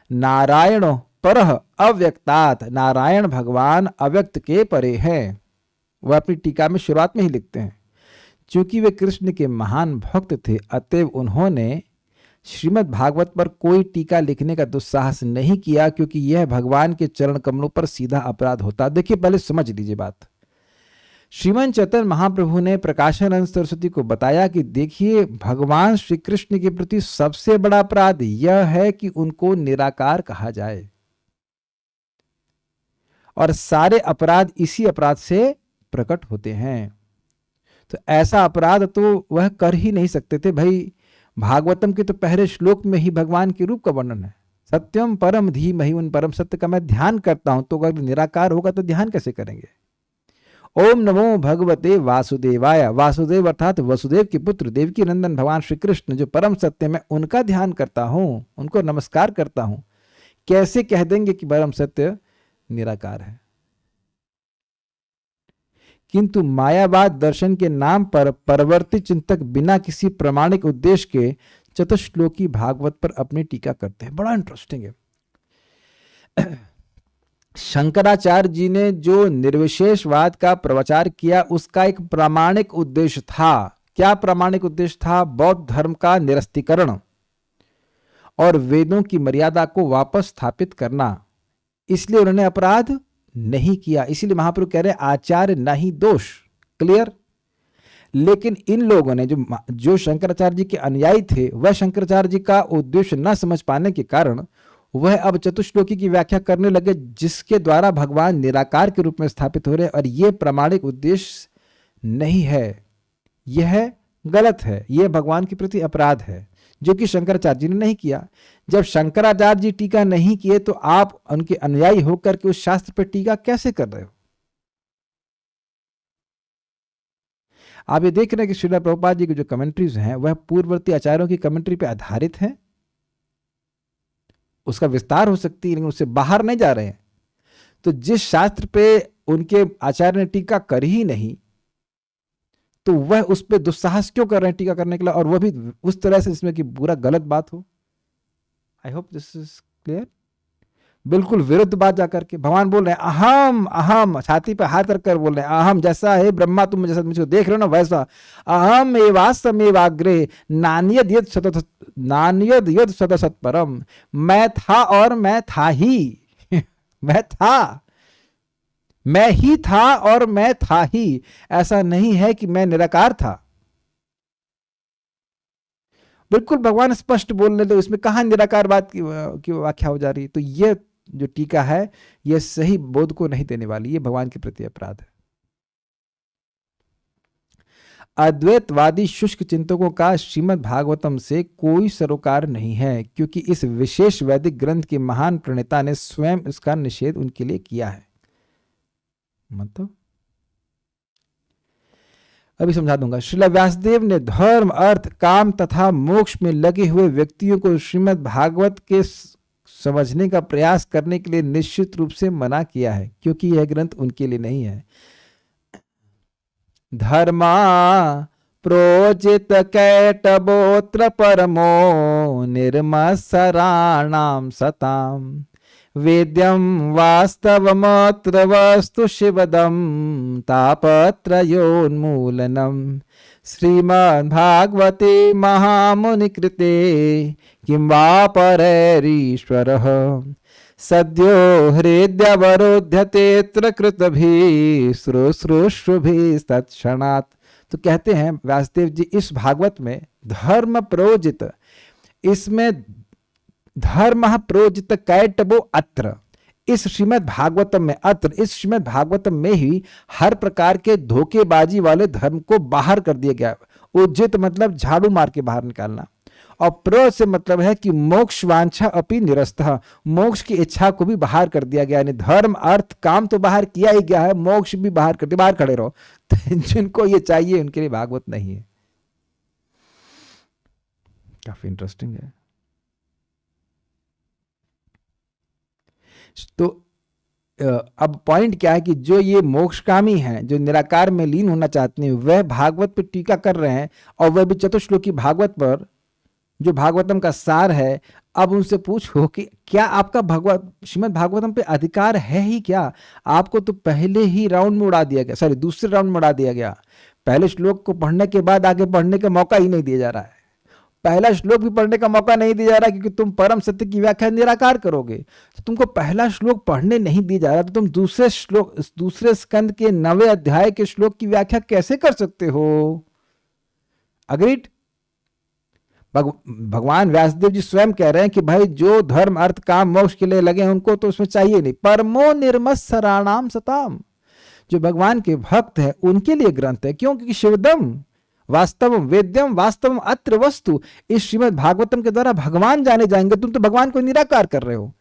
नारायण परः अव्यक्तात्, नारायण भगवान अव्यक्त के परे हैं। वह अपनी टीका में शुरुआत में ही लिखते हैं, क्योंकि वे कृष्ण के महान भक्त थे, अतएव उन्होंने श्रीमद् भागवत पर कोई टीका लिखने का दुस्साहस नहीं किया, क्योंकि यह भगवान के चरण कमलों पर सीधा अपराध होता। देखिए, पहले समझ लीजिए बात। श्रीमन चैतन्य महाप्रभु ने प्रकाशानंद सरस्वती को बताया कि देखिए, भगवान श्री कृष्ण के प्रति सबसे बड़ा अपराध यह है कि उनको निराकार कहा जाए, और सारे अपराध इसी अपराध से प्रकट होते हैं। तो ऐसा अपराध तो वह कर ही नहीं सकते थे भाई। भागवतम के तो पहले श्लोक में ही भगवान के रूप का वर्णन है, सत्यम परम धीमहि, उन परम सत्य का मैं ध्यान करता हूं। तो अगर निराकार होगा तो ध्यान कैसे करेंगे। ओम नमो भगवते वासुदेवाय, वासुदेव अर्थात वसुदेव के पुत्र देवकी नंदन भगवान श्री कृष्ण जो परम सत्य, मैं उनका ध्यान करता हूं, उनको नमस्कार करता हूं। कैसे कह देंगे कि परम सत्य निराकार है। किंतु मायावाद दर्शन के नाम पर परवर्ती चिंतक बिना किसी प्रामाणिक उद्देश्य के चतुश्लोकी भागवत पर अपनी टीका करते हैं। बड़ा इंटरेस्टिंग है। शंकराचार्य जी ने जो निर्विशेषवाद का प्रचार किया, उसका एक प्रामाणिक उद्देश्य था। क्या प्रामाणिक उद्देश्य था? बौद्ध धर्म का निरस्तीकरण और वेदों की मर्यादा को वापस स्थापित करना। इसलिए उन्होंने अपराध नहीं किया। इसीलिए महाप्रभु कह रहे हैं आचार्य नहीं दोष। क्लियर। लेकिन इन लोगों ने जो शंकराचार्य जी के अनुयायी थे, वह शंकराचार्य जी का उद्देश्य न समझ पाने के कारण वह अब चतुश्लोकी की व्याख्या करने लगे, जिसके द्वारा भगवान निराकार के रूप में स्थापित हो रहे हैं। और यह प्रामाणिक उद्देश्य नहीं है, यह गलत है, यह भगवान के प्रति अपराध है, जो कि शंकराचार्य जी ने नहीं किया। जब शंकराचार्य जी टीका नहीं किए तो आप उनके अनुयायी होकर के उस शास्त्र पर टीका कैसे कर रहे हो? आप ये देख रहे हैं कि श्रील प्रभुपाद जी की जो कमेंट्रीज हैं वह पूर्ववर्ती आचार्यों की कमेंट्री पे आधारित हैं। उसका विस्तार हो सकती है, लेकिन उससे बाहर नहीं जा रहे हैं। तो जिस शास्त्र पे उनके आचार्य ने टीका कर ही नहीं, तो वह उस पर दुस्साहस क्यों कर रहे हैं टीका करने के लिए, और वह भी उस तरह से जिसमें कि पूरा गलत बात हो। I hope this is clear. बिल्कुल विरुद्ध बात जाकर के भगवान बोल रहे हैं अहम अहम, छाती पे हाथ रखकर बोल रहे हैं अहम, जैसा है ब्रह्मा, तुम जैसा मुझको देख रहे हो ना वैसा, अहम एवास्तमेवाग्रे नान्यद यद सतसत्परम, मैं था और मैं था ही मैं था, मैं ही था और मैं था ही, ऐसा नहीं है कि मैं निराकार था। बिल्कुल भगवान स्पष्ट बोल रहे थे, इसमें कहां निराकार बात की व्याख्या हो जा रही है। तो यह जो टीका है यह सही बोध को नहीं देने वाली, यह भगवान के प्रति अपराध है। अद्वैतवादी शुष्क चिंतकों का श्रीमद् भागवतम से कोई सरोकार नहीं है, क्योंकि इस विशेष वैदिक ग्रंथ के महान प्रणेता ने स्वयं इसका निषेध उनके लिए किया है। मतलब अभी समझा दूंगा। श्रील व्यासदेव ने धर्म, अर्थ, काम तथा मोक्ष में लगे हुए व्यक्तियों को श्रीमद् भागवत के समझने का प्रयास करने के लिए निश्चित रूप से मना किया है, क्योंकि यह ग्रंथ उनके लिए नहीं है। धर्मा प्रोचित कैटबोत्र परमो निर्मत्सराणाम सताम, वेद्यम वास्तवमत्र वस्तु शिवदम तापत्रयोन्मूलनम, श्रीमद्भागवते महामुनिकृते किं वा परैरीश्वरः, सद्यो हृदयवरोध्यतेऽत्र कृतभिः शुश्रूषुभिः तत्क्षणात्। तो कहते हैं व्यासदेव जी इस भागवत में धर्म प्रोजित, इसमें धर्म प्रोजित कैटबो अत्र, इस श्रीमद् भागवतम में, अत्र इस श्रीमद् भागवतम में ही हर प्रकार के धोखेबाजी वाले धर्म को बाहर कर दिया गया। उज्जित मतलब झाड़ू मार के बाहर निकालना, और प्र से मतलब है कि मोक्ष वांछा अपि निरस्तः, मोक्ष की इच्छा को भी बाहर कर दिया गया, यानी धर्म अर्थ काम तो बाहर किया ही गया है, मोक्ष भी बाहर कर दिया, बाहर खड़े रहो। तो जिनको ये चाहिए उनके लिए भागवत नहीं है। काफी इंटरेस्टिंग है। तो अब पॉइंट क्या है कि जो ये मोक्षकामी हैं, जो निराकार में लीन होना चाहते हैं, वह भागवत पर टीका कर रहे हैं, और वह भी चतुश्लोकी भागवत पर, जो भागवतम का सार है। अब उनसे पूछो कि क्या आपका भगवत श्रीमद् भागवतम पे अधिकार है ही क्या? आपको तो पहले ही राउंड में उड़ा दिया गया, सॉरी दूसरे राउंड में उड़ा दिया गया। पहले श्लोक को पढ़ने के बाद आगे बढ़ने का मौका ही नहीं दिया जा रहा है। पहला श्लोक भी पढ़ने का मौका नहीं दिया जा रहा, क्योंकि तुम परम सत्य की व्याख्या निराकार करोगे। तो तुमको पहला श्लोक पढ़ने नहीं दिया जा रहा, तो तुम दूसरे श्लोक, दूसरे स्कंद के 9वें अध्याय के श्लोक की व्याख्या कैसे कर सकते हो? अग्रीड? भगवान व्यासदेव जी स्वयं कह रहे हैं कि भाई जो धर्म अर्थ काम मोक्ष के लिए लगे हैं उनको तो उसमें चाहिए नहीं। परमो निर्मत्सराणाम सताम, जो भगवान के भक्त हैं उनके लिए ग्रंथ है। क्यों? क्योंकि शिवदम वास्तवम वेद्यम वास्तवम अत्र वस्तु, इस श्रीमद् भागवतम के द्वारा भगवान जाने जाएंगे। तुम तो भगवान को निराकार कर रहे हो,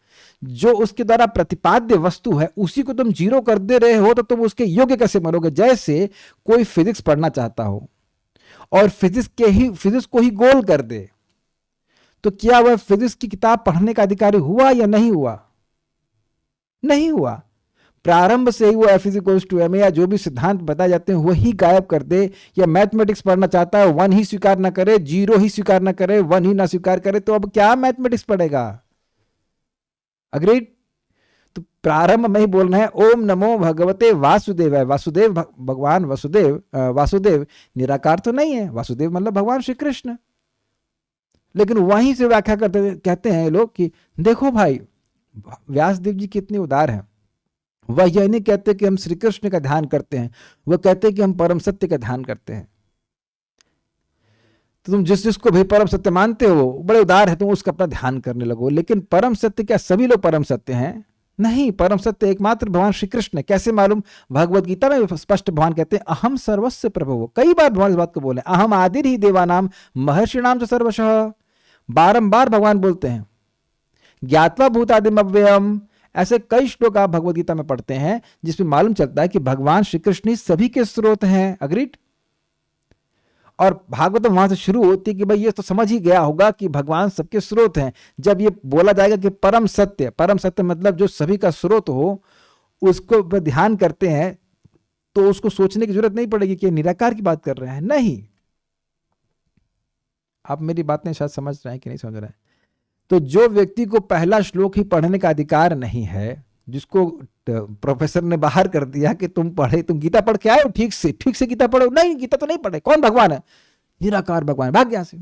जो उसके द्वारा प्रतिपाद्य वस्तु है उसी को तुम जीरो कर दे रहे हो, तो तुम उसके योग्य कैसे मानोगे? जैसे कोई फिजिक्स पढ़ना चाहता हो और फिजिक्स को ही गोल कर दे, तो क्या वह फिजिक्स की किताब पढ़ने का अधिकारी हुआ या नहीं हुआ? नहीं हुआ। प्रारंभ से ही वो F is equals to M या जो भी सिद्धांत बताए जाते हैं वही गायब कर दे। या मैथमेटिक्स पढ़ना चाहता है, 1 ही स्वीकार ना करे, 0 ही स्वीकार ना करे, 1 ही ना स्वीकार करे, तो अब क्या मैथमेटिक्स पढ़ेगा? अग्रीड? तो प्रारंभ में ही बोलना है ओम नमो भगवते वासुदेवाय। वासुदेव भगवान वासुदेव निराकार तो नहीं है, वासुदेव मतलब भगवान श्री कृष्ण। लेकिन वहीं से व्याख्या करते कहते हैं लोग कि देखो भाई व्यासदेव जी कितने उदार हैं। वह यह नहीं कहते कि हम श्री कृष्ण का ध्यान करते हैं, वह कहते हैं कि हम परम सत्य का ध्यान करते हैं। तो तुम जिस जिसको भी परम सत्य मानते हो बड़े उदार है, तुम उसका अपना ध्यान करने लगो। लेकिन परम सत्य क्या सभी लोग परम सत्य हैं? नहीं, परम सत्य एकमात्र भगवान श्री कृष्ण है। कैसे मालूम? भगवद गीता में स्पष्ट भगवान कहते हैं अहम सर्वस्व प्रभु। कई बार भगवान इस बात को बोले, अहम आदिर ही देवानाम महर्षिणाम च सर्वशः। बारंबार भगवान बोलते हैं। ज्ञात्वा भूतादिम अव्ययम, ऐसे कई श्लोक आप भगवद गीता में पढ़ते हैं जिसमें मालूम चलता है कि भगवान श्री कृष्ण ही सभी के स्रोत हैं। अग्रीड? और भागवत वहां से शुरू होती है कि भाई ये तो समझ ही गया होगा कि भगवान सबके स्रोत हैं। जब ये बोला जाएगा कि परम सत्य मतलब जो सभी का स्रोत हो, उसको ध्यान करते हैं, तो उसको सोचने की जरूरत नहीं पड़ेगी कि निराकार की बात कर रहे हैं। नहीं, आप मेरी बातें शायद समझ रहे हैं कि नहीं समझ रहे हैं। तो जो व्यक्ति को पहला श्लोक ही पढ़ने का अधिकार नहीं है, जिसको प्रोफेसर ने बाहर कर दिया कि तुम गीता पढ़ के आए हो, ठीक से गीता पढ़ो, नहीं गीता तो नहीं पढ़े, कौन भगवान है? निराकार भगवान, भाग यहां से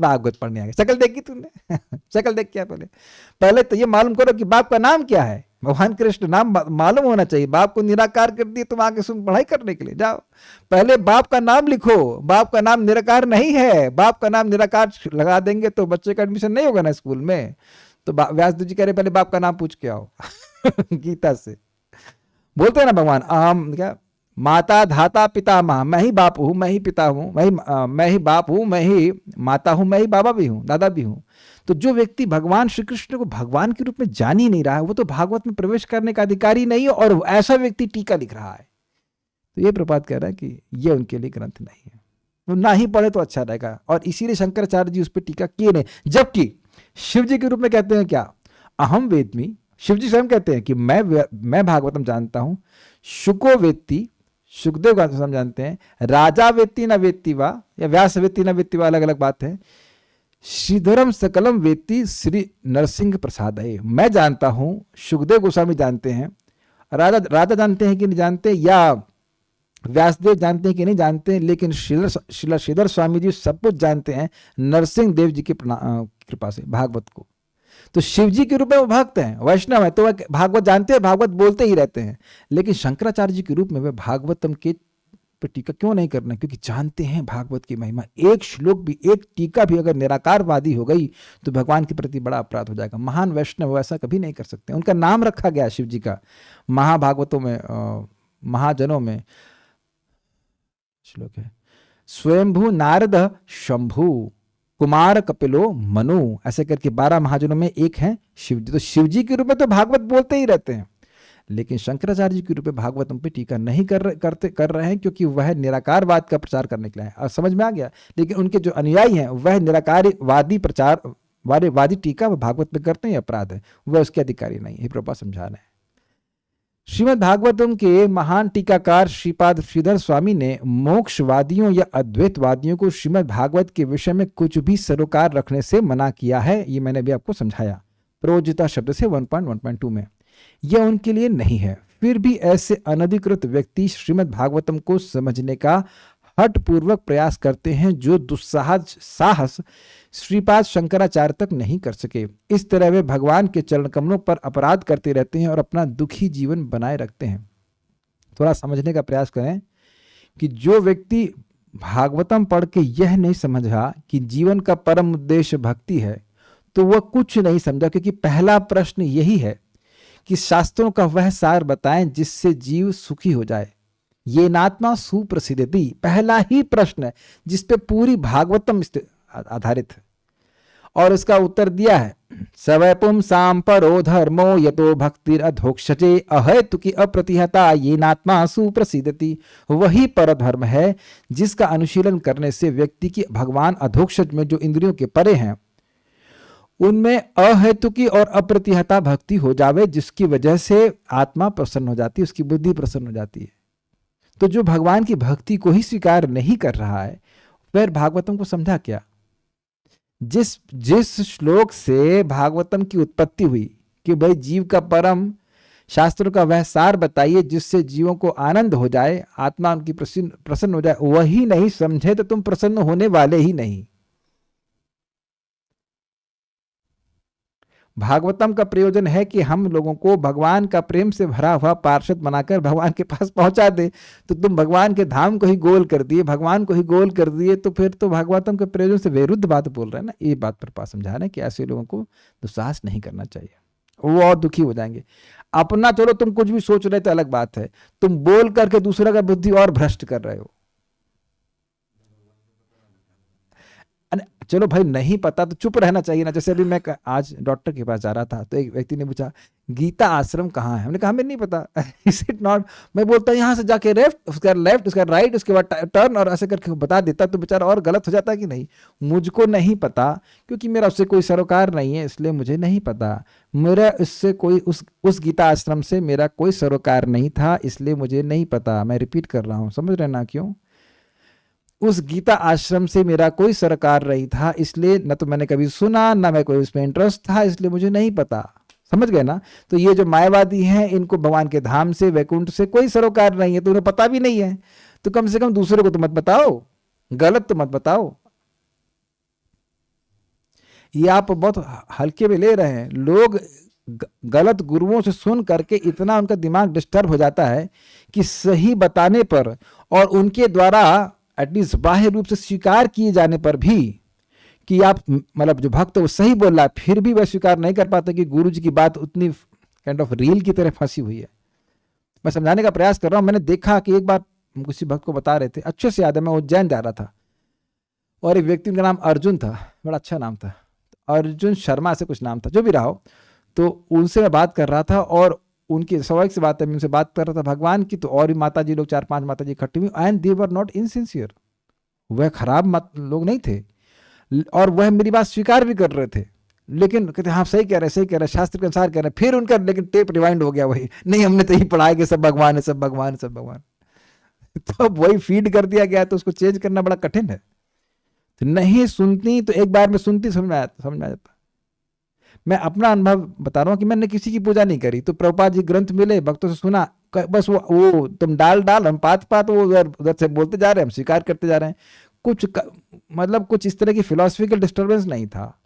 भागवत पढ़ने आ गया। शक्ल देखी तुमने? शक्ल देख क्या? पहले तो ये मालूम करो कि बाप का नाम क्या है। भगवान कृष्ण नाम मालूम होना चाहिए। बाप को निराकार कर दिए, तुम आगे सुन पढ़ाई करने के लिए जाओ। पहले बाप का नाम लिखो। बाप का नाम निराकार नहीं है। बाप का नाम निराकार लगा देंगे तो बच्चे का एडमिशन नहीं होगा ना स्कूल में। तो व्यासदेव जी कह रहे पहले बाप का नाम पूछ के आओ। गीता से बोलते हैं ना भगवान, अहम क्या माता धाता पिता माँ, मैं ही बाप हूं, मैं ही पिता हूं, मैं ही बाप हूं, मैं ही माता हूं, मैं ही बाबा भी हूं, दादा भी हूं। तो जो व्यक्ति भगवान श्री कृष्ण को भगवान के रूप में जान ही नहीं रहा है, वो तो भागवत में प्रवेश करने का अधिकारी नहीं है। और ऐसा व्यक्ति टीका लिख रहा है, तो ये प्रपात कह रहा है कि ये उनके लिए ग्रंथ नहीं है, वो ना ही पढ़े तो अच्छा रहेगा। और इसीलिए शंकराचार्य जी उस पर टीका किए नहीं। जबकि शिव जी के रूप में कहते हैं क्या? अहम वेद्मि। शिव जी स्वयं कहते हैं कि मैं भागवतम जानता हूं। शुको वेत्ति, सुखदेव भागवतम जानते हैं। राजा वेत्ति न वेत्ति वा, या व्यास वेत्ति न वेत्ति वा, अलग अलग बात है। श्रीधरम सकलम वेत्ति श्री नरसिंह प्रसाद है, मैं जानता हूं, सुखदेव गोस्वामी जानते हैं। राजा जानते हैं कि नहीं जानते, या व्यासदेव जानते हैं कि नहीं जानते, लेकिन श्रीधर स्वामी जी सब कुछ जानते हैं नरसिंह देव जी की कृपा से भागवत को। तो शिव जी के रूप में वो भक्त हैं, वैष्णव है, तो वह भागवत जानते हैं, भागवत बोलते ही रहते हैं। लेकिन शंकराचार्य जी के रूप में वे भागवतम के पर टीका क्यों नहीं करना? क्योंकि जानते हैं भागवत की महिमा। एक श्लोक भी, एक टीका भी अगर निराकारवादी हो गई तो भगवान के प्रति बड़ा अपराध हो जाएगा। महान वैष्णव ऐसा कभी नहीं कर सकते। उनका नाम रखा गया शिव जी का महाभागवतों में, महाजनों में श्लोक है, स्वयंभू नारद शंभु कुमार कपिलो मनु, ऐसे करके 12 महाजनों में एक हैं शिव जी। तो शिव जी के रूप में तो भागवत बोलते ही रहते हैं, लेकिन शंकराचार्य जी के रूप में भागवतम पे टीका नहीं कर रहे हैं, क्योंकि वह निराकारवाद का प्रचार करने के लिए और समझ में आ गया। लेकिन उनके जो अनुयायी हैं वह निराकारवादी प्रचार वादी टीका वह भागवत में करते हैं, अपराध है, वह उसके अधिकारी नहीं है। प्रभुपाद समझा रहे हैं। श्रीमद् भागवतम के महान टीकाकार श्रीपाद श्रीधर स्वामी ने मोक्षवादियों या अद्वैतवादियों को श्रीमद् भागवत के विषय में कुछ भी सरोकार रखने से मना किया है। ये मैंने भी आपको समझाया प्रोजिता शब्द से 1.1.2 में। यह उनके लिए नहीं है। फिर भी ऐसे अनधिकृत व्यक्ति श्रीमद् भागवतम को समझने का हठपूर्वक प्रयास करते हैं, जो दुस्साहस श्रीपाद शंकराचार्य तक नहीं कर सके। इस तरह वे भगवान के चरण कमलों पर अपराध करते रहते हैं और अपना दुखी जीवन बनाए रखते हैं। थोड़ा समझने का प्रयास करें कि जो व्यक्ति भागवतम पढ़ के यह नहीं समझा कि जीवन का परम उद्देश्य भक्ति है, तो वह कुछ नहीं समझा, क्योंकि पहला प्रश्न यही है कि शास्त्रों का वह सार बताएं जिससे जीव सुखी हो जाए। ये नात्मा सुप्रसिद्धि पहला ही प्रश्न है जिस पे पूरी भागवतम आधारित है, और इसका उत्तर दिया है सवैपुम साम परो धर्मो यतो भक्तिर अधोक्षजे अहेतुकी अप्रतिहता ये नात्मा सुप्रसिद्धति। वही पर धर्म है जिसका अनुशीलन करने से व्यक्ति की भगवान अधोक्षज में जो इंद्रियों के परे हैं उनमें अहेतुकी और अप्रतिहता भक्ति हो जावे, जिसकी वजह से आत्मा प्रसन्न हो जाती है, उसकी बुद्धि प्रसन्न हो जाती है। तो जो भगवान की भक्ति को ही स्वीकार नहीं कर रहा है, फिर भागवतम को समझा क्या? जिस श्लोक से भागवतम की उत्पत्ति हुई कि भाई जीव का परम शास्त्रों का वह सार बताइए जिससे जीवों को आनंद हो जाए, आत्मा उनकी प्रसन्न हो जाए, वही नहीं समझे तो तुम प्रसन्न होने वाले ही नहीं। भागवतम का प्रयोजन है कि हम लोगों को भगवान का प्रेम से भरा हुआ पार्षद बनाकर भगवान के पास पहुंचा दे। तो तुम भगवान के धाम को ही गोल कर दिए, भगवान को ही गोल कर दिए, तो फिर तो भागवतम के प्रयोजन से विरुद्ध बात बोल रहे हैं ना। ये बात पर पास समझा रहे हैं कि ऐसे लोगों को दुस्साहस नहीं करना चाहिए, वो और दुखी हो जाएंगे। अपना चलो तुम कुछ भी सोच रहे तो अलग बात है, तुम बोल करके दूसरा का बुद्धि और भ्रष्ट कर रहे हो। चलो भाई नहीं पता तो चुप रहना चाहिए ना। जैसे अभी मैं आज डॉक्टर के पास जा रहा था तो एक व्यक्ति ने पूछा गीता आश्रम कहाँ है, हमने कहा हमें नहीं पता। इज इट नॉट, मैं बोलता यहाँ से जाके लेफ्ट, उसका राइट, उसके बाद टर्न, और ऐसे करके बता देता तो बेचारा और गलत हो जाता कि नहीं। मुझको नहीं पता क्योंकि मेरा उससे कोई सरोकार नहीं है, इसलिए मुझे नहीं पता। मेरा उससे कोई उस गीता आश्रम से मेरा कोई सरोकार नहीं था, इसलिए मुझे नहीं पता। मैं रिपीट कर रहा हूँ, समझ रहे ना क्यों? उस गीता आश्रम से मेरा कोई सरोकार नहीं था, इसलिए न तो मैंने कभी सुना, ना मैं कोई उसमें इंटरेस्ट था, इसलिए मुझे नहीं पता। समझ गए ना? तो ये जो मायावादी हैं, इनको भगवान के धाम से, वैकुंठ से कोई सरोकार नहीं है, तो उन्हें पता भी नहीं है। तो कम से कम दूसरे को तो मत बताओ, गलत तो मत बताओ। ये आप बहुत हल्के में ले रहे हैं। लोग गलत गुरुओं से सुन करके इतना उनका दिमाग डिस्टर्ब हो जाता है कि सही बताने पर और उनके द्वारा एटलीस्ट बाह्य रूप से स्वीकार किए जाने पर भी कि आप मतलब जो भक्त वो सही बोल रहा है, फिर भी वह स्वीकार नहीं कर पाते कि गुरु जी की बात उतनी काइंड ऑफ रील की तरह फंसी हुई है। मैं समझाने का प्रयास कर रहा हूँ। मैंने देखा कि एक बार किसी भक्त को बता रहे थे, अच्छे से याद है, मैं उज्जैन जा रहा था और एक व्यक्ति, उनका नाम अर्जुन था, बड़ा अच्छा नाम था, अर्जुन शर्मा से कुछ नाम था, जो भी रहा हो। तो उनसे मैं बात कर रहा था और उनकी स्वाभाविक सी बात है, मैं उनसे बात कर रहा था भगवान की, तो और भी माता जी लोग 4-5 माता जी इकट्ठी हुई, and they were not insincere. वह खराब लोग नहीं थे और वह मेरी बात स्वीकार भी कर रहे थे, लेकिन कहते हाँ सही कह रहे, शास्त्र के अनुसार कह रहे। फिर उनका लेकिन टेप रिवाइंड हो गया, वही नहीं हमने तो यही पढ़ा है कि सब भगवान है, सब भगवान है, सब भगवान। तो अब वही फीड कर दिया गया, तो उसको चेंज करना बड़ा कठिन है। तो नहीं सुनती तो एक बार में सुनती, समझ में आ जाता। मैं अपना अनुभव बता रहा हूँ कि मैंने किसी की पूजा नहीं करी, तो प्रभुपाद जी ग्रंथ मिले, भक्तों से सुना, बस वो तुम डाल हम पात वो उधर से बोलते जा रहे हैं, हम स्वीकार करते जा रहे हैं। मतलब कुछ इस तरह की फिलोसफिकल डिस्टर्बेंस नहीं था।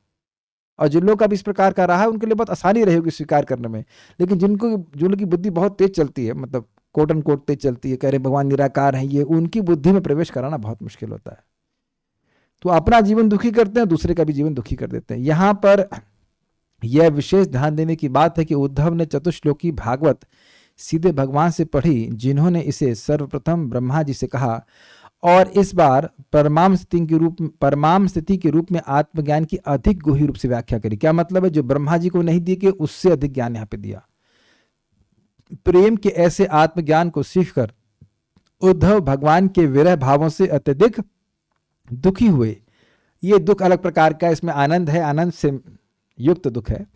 और जिन लोगों का भी इस प्रकार का रहा है उनके लिए बहुत आसानी रहेगी स्वीकार करने में। लेकिन जिनकी बुद्धि बहुत तेज चलती है, मतलब कोट एंड कोट तेज चलती है, कह रहे भगवान निराकार है, ये उनकी बुद्धि में प्रवेश कराना बहुत मुश्किल होता है। तो अपना जीवन दुखी करते हैं, दूसरे का भी जीवन दुखी कर देते हैं। यहाँ पर यह विशेष ध्यान देने की बात है कि उद्धव ने चतुश्लोकी भागवत सीधे भगवान से पढ़ी, जिन्होंने इसे सर्वप्रथम ब्रह्मा जी से कहा और इस बार परमाम स्थिति के रूप में आत्मज्ञान की अधिक गूढ़ रूप से व्याख्या करी। क्या मतलब है? जो ब्रह्मा जी को नहीं दिए कि उससे अधिक ज्ञान यहाँ पे दिया। प्रेम के ऐसे आत्मज्ञान को सीखकर उद्धव भगवान के विरह भावों से अत्यधिक दुखी हुए। ये दुख अलग प्रकार का, इसमें आनंद है, आनंद से युक्त दुख है।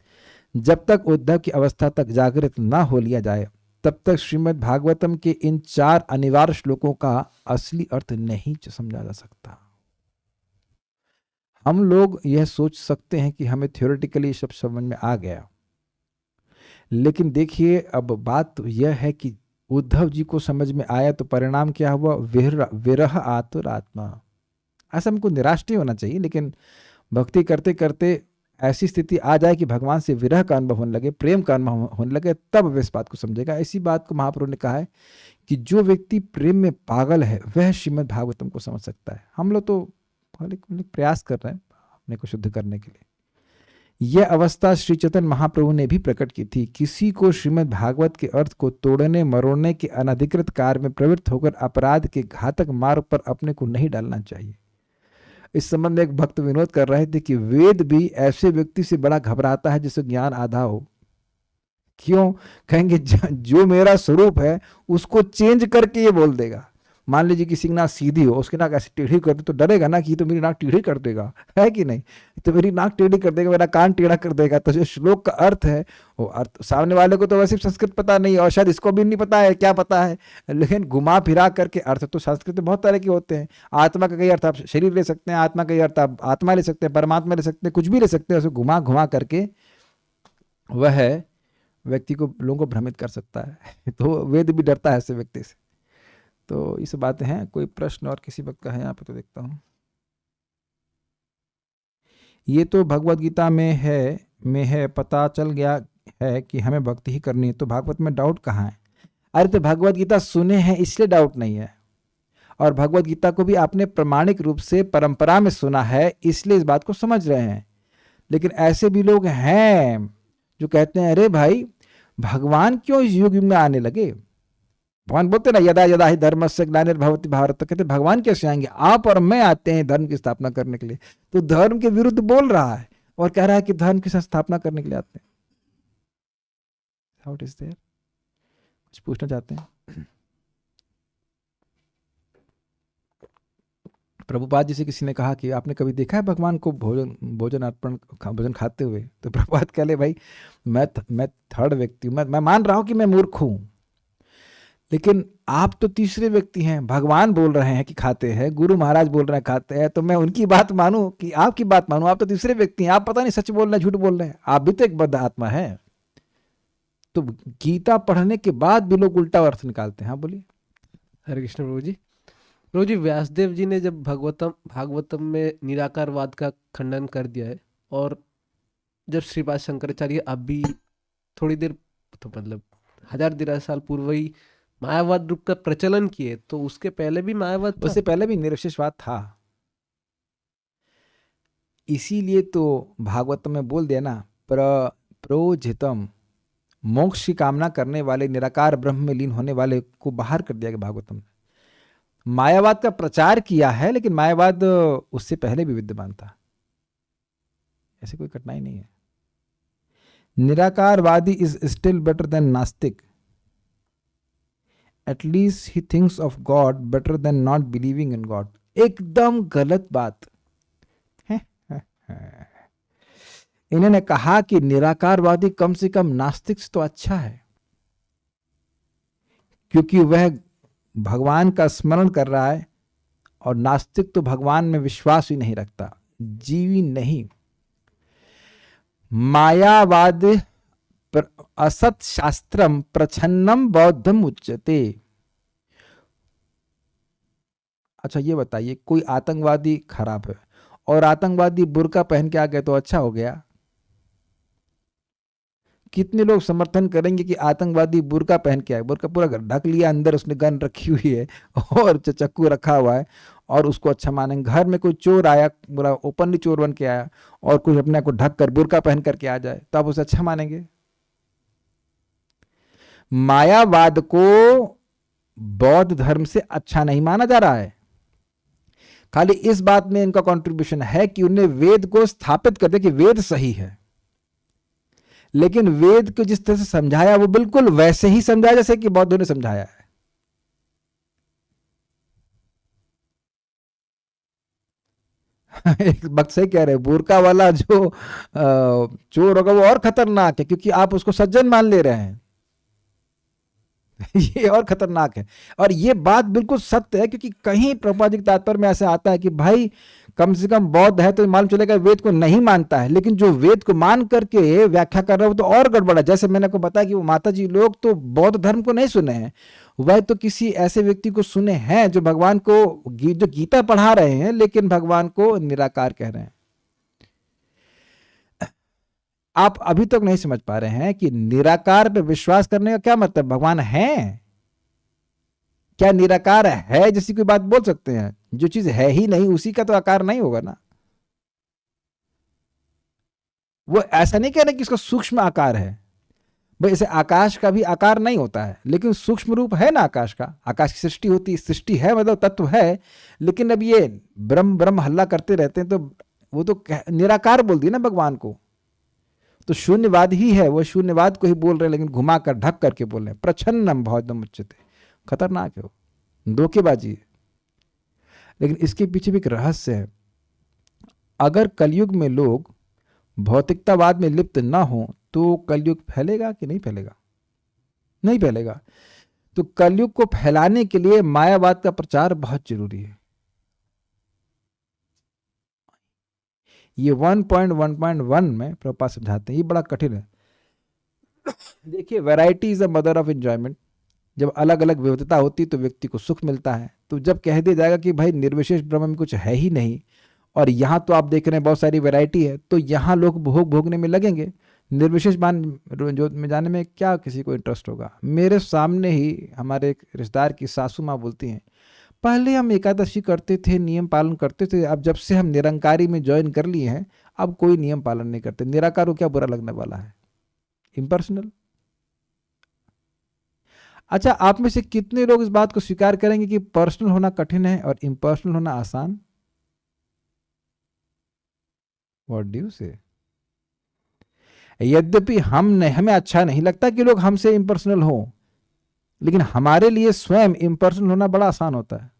जब तक उद्धव की अवस्था तक जागृत ना हो लिया जाए तब तक श्रीमद् भागवतम के इन 4 अनिवार्य श्लोकों का असली अर्थ नहीं समझा जा सकता। हम लोग यह सोच सकते हैं कि हमें थ्योरेटिकली सब समझ में आ गया, लेकिन देखिए अब बात तो यह है कि उद्धव जी को समझ में आया तो परिणाम क्या हुआ? विरह आतुर आत्मा। ऐसा हमको निराश नहीं होना चाहिए, लेकिन भक्ति करते करते ऐसी स्थिति आ जाए कि भगवान से विरह का अनुभव होने लगे, प्रेम का अनुभव होने लगे, तब वह इस बात को समझेगा। इसी बात को महाप्रभु ने कहा है कि जो व्यक्ति प्रेम में पागल है वह श्रीमद् भागवतम को समझ सकता है। हम लोग तो प्रयास कर रहे हैं अपने को शुद्ध करने के लिए। यह अवस्था श्री चैतन्य महाप्रभु ने भी प्रकट की थी। किसी को श्रीमद् भागवत के अर्थ को तोड़ने मरोड़ने के अनधिकृत कार्य में प्रवृत्त होकर अपराध के घातक मार्ग पर अपने को नहीं डालना चाहिए। इस संबंध में एक भक्त विनोद कर रहे थे कि वेद भी ऐसे व्यक्ति से बड़ा घबराता है जिसे ज्ञान आधा हो। क्यों? कहेंगे जो मेरा स्वरूप है उसको चेंज करके ये बोल देगा। मान लीजिए किसी की नाक सीधी हो, उसकी नाक ऐसी टेढ़ी कर दे तो डरेगा ना कि तो मेरी नाक टेढ़ी कर देगा, है कि नहीं? तो मेरी नाक टेढ़ी कर देगा, मेरा कान टेढ़ा कर देगा। तो जो श्लोक का अर्थ है वो अर्थ सामने वाले को तो वैसे संस्कृत पता नहीं, और शायद इसको भी नहीं पता है क्या पता है, लेकिन घुमा फिरा करके अर्थ तो संस्कृत में बहुत तरह के होते हैं। आत्मा का कई अर्थ आप शरीर ले सकते हैं, आत्मा का कई अर्थ आप आत्मा ले सकते हैं, परमात्मा ले सकते हैं, कुछ भी ले सकते हैं। उसे घुमा घुमा करके वह व्यक्ति को, लोगों को भ्रमित कर सकता है। तो वेद भी डरता है ऐसे व्यक्ति से। तो ये सब बातें हैं। कोई प्रश्न और किसी वक्त का है यहाँ पे? तो देखता हूँ। ये तो भगवत गीता में है पता चल गया है कि हमें भक्ति ही करनी है, तो भागवत में डाउट कहाँ है? अरे तो भगवत गीता सुने हैं इसलिए डाउट नहीं है, और भगवत गीता को भी आपने प्रमाणिक रूप से परंपरा में सुना है इसलिए इस बात को समझ रहे हैं। लेकिन ऐसे भी लोग हैं जो कहते हैं अरे भाई भगवान क्यों इस युग में आने लगे? भगवान बोलते ना यदा यदा ही धर्मस्य ग्लानिर्भवति भारत, तो कहते भगवान कैसे आएंगे? आप और मैं आते हैं धर्म की स्थापना करने के लिए। तो धर्म के विरुद्ध बोल रहा है और कह रहा है कि धर्म की स्थापना करने के लिए आते हैं। How it is there? कुछ पूछना चाहते हैं? प्रभुपाद जी से किसी ने कहा कि आपने कभी देखा है भगवान को भोजन खाते हुए? तो प्रभुपाद कह ले भाई मैं थर्ड व्यक्ति हूं, मैं मान रहा हूं कि मैं मूर्ख हूं, लेकिन आप तो तीसरे व्यक्ति हैं। भगवान बोल रहे हैं कि खाते हैं, गुरु महाराज बोल रहे हैं खाते हैं, तो मैं उनकी बात मानूं कि आपकी बात मानूं? आप तो तीसरे व्यक्ति हैं, आप पता नहीं सच बोल रहे हैं झूठ बोल रहे हैं, आप भी तो एक बद्ध आत्मा है। तो गीता पढ़ने के बाद भी लोग उल्टा अर्थ निकालते हैं। हाँ बोलिए। हरे कृष्ण प्रभु जी। प्रभु जी, व्यासदेव जी ने जब भागवतम में निराकारवाद का खंडन कर दिया है, और जब श्रीपाद शंकराचार्य अभी थोड़ी देर तो मतलब 1000 साल पूर्व ही मायावाद रूप का प्रचलन किए, तो उसके पहले भी मायावाद था? उससे पहले भी निरवशेषवाद था। इसीलिए तो भागवत में बोल दिया ना, प्रोजितम, मोक्ष की कामना करने वाले निराकार ब्रह्म में लीन होने वाले को बाहर कर दिया गया भागवतम में। मायावाद का प्रचार किया है, लेकिन मायावाद उससे पहले भी विद्यमान था, ऐसे कोई कठिनाई नहीं है। निराकारवादी इज स्टिल बेटर देन नास्तिक, at least he thinks of God better than not believing in God. एकदम गलत बात है। इन्होंने कहा कि निराकारवादी कम से कम नास्तिक से तो अच्छा है, क्योंकि वह भगवान का स्मरण कर रहा है, और नास्तिक तो भगवान में विश्वास ही नहीं रखता, जीवी नहीं। मायावाद असत शास्त्रम प्रछन्नम बौद्धम उच्यते। अच्छा ये बताइए, कोई आतंकवादी खराब है और आतंकवादी बुर्का पहन के आ गए तो अच्छा हो गया? कितने लोग समर्थन करेंगे कि आतंकवादी बुर्का पहन के आए, बुर्का पूरा ढक लिया, अंदर उसने गन रखी हुई है और चक्कू रखा हुआ है, और उसको अच्छा मानेंगे। घर में कोई चोर आया, पूरा ओपनली चोर बन के आया, और कुछ अपने को ढक कर बुर्का पहन करके आ जाए, तो आप उसे अच्छा मानेंगे? मायावाद को बौद्ध धर्म से अच्छा नहीं माना जा रहा है। खाली इस बात में इनका कंट्रीब्यूशन है कि उन्हें वेद को स्थापित कर दिया कि वेद सही है, लेकिन वेद को जिस तरह से समझाया वो बिल्कुल वैसे ही समझाया जैसे कि बौद्धों ने समझाया है। एक वक्त से कह रहे बुर्का वाला जो चोर होगा वो और खतरनाक है, क्योंकि आप उसको सज्जन मान ले रहे हैं। ये और खतरनाक है। और ये बात बिल्कुल सत्य है, क्योंकि कहीं प्रभुपाद जी के तात्पर्य में ऐसा आता है कि भाई कम से कम बौद्ध है तो मालूम चलेगा वेद को नहीं मानता है, लेकिन जो वेद को मान करके व्याख्या कर रहा है वो तो और गड़बड़ा। जैसे मैंने आपको बताया कि वो माता जी लोग तो बौद्ध धर्म को नहीं सुने हैं, वह तो किसी ऐसे व्यक्ति को सुने हैं जो भगवान को जो गीता पढ़ा रहे हैं लेकिन भगवान को निराकार कह रहे हैं। आप अभी तक नहीं समझ पा रहे हैं कि निराकार पे विश्वास करने का क्या मतलब। भगवान है क्या? निराकार है जैसी कोई बात बोल सकते हैं? जो चीज है ही नहीं उसी का तो आकार नहीं होगा ना। वो ऐसा नहीं कह रहे कि इसका सूक्ष्म आकार है भाई, ऐसे आकाश का भी आकार नहीं होता है, लेकिन सूक्ष्म रूप है ना आकाश का। आकाश की सृष्टि होती, सृष्टि है मतलब तत्व है, लेकिन अब ये ब्रह्म ब्रह्म हल्ला करते रहते हैं तो वो तो निराकार बोल दिया ना भगवान को। तो शून्यवाद ही है, वो शून्यवाद को ही बोल रहे हैं, लेकिन घुमा कर ढक करके बोल रहे हैं। प्रच्छन्नम बहुदम उच्यते, खतरनाक है वो, धोखेबाजी है। लेकिन इसके पीछे भी एक रहस्य है। अगर कलयुग में लोग भौतिकतावाद में लिप्त ना हो तो कलयुग फैलेगा कि नहीं फैलेगा? नहीं फैलेगा। तो कलयुग को फैलाने के लिए मायावाद का प्रचार बहुत जरूरी है। ये 1.1.1 में प्रभुपाद समझाते हैं, ये बड़ा कठिन है। देखिए, variety is the mother of enjoyment. जब अलग अलग विविधता होती तो व्यक्ति को सुख मिलता है। तो जब कह दिया जाएगा कि भाई निर्विशेष ब्रह्म में कुछ है ही नहीं, और यहाँ तो आप देख रहे हैं बहुत सारी वैरायटी है, तो यहाँ लोग भोगने में लगेंगे। निर्विशेष जो में जाने में क्या किसी को इंटरेस्ट होगा? मेरे सामने ही हमारे एक रिश्तेदार की सासू माँ बोलती हैं, पहले हम एकादशी करते थे, नियम पालन करते थे, अब जब से हम निरंकारी में ज्वाइन कर लिए हैं अब कोई नियम पालन नहीं करते। निराकार को क्या बुरा लगने वाला है? इम्पर्सनल। अच्छा, आप में से कितने लोग इस बात को स्वीकार करेंगे कि पर्सनल होना कठिन है और इम्पर्सनल होना आसान? व्हाट डू यू से? यद्यपि हमें अच्छा नहीं लगता कि लोग हमसे इम्पर्सनल हो, लेकिन हमारे लिए स्वयं इम्पर्सनल होना बड़ा आसान होता है।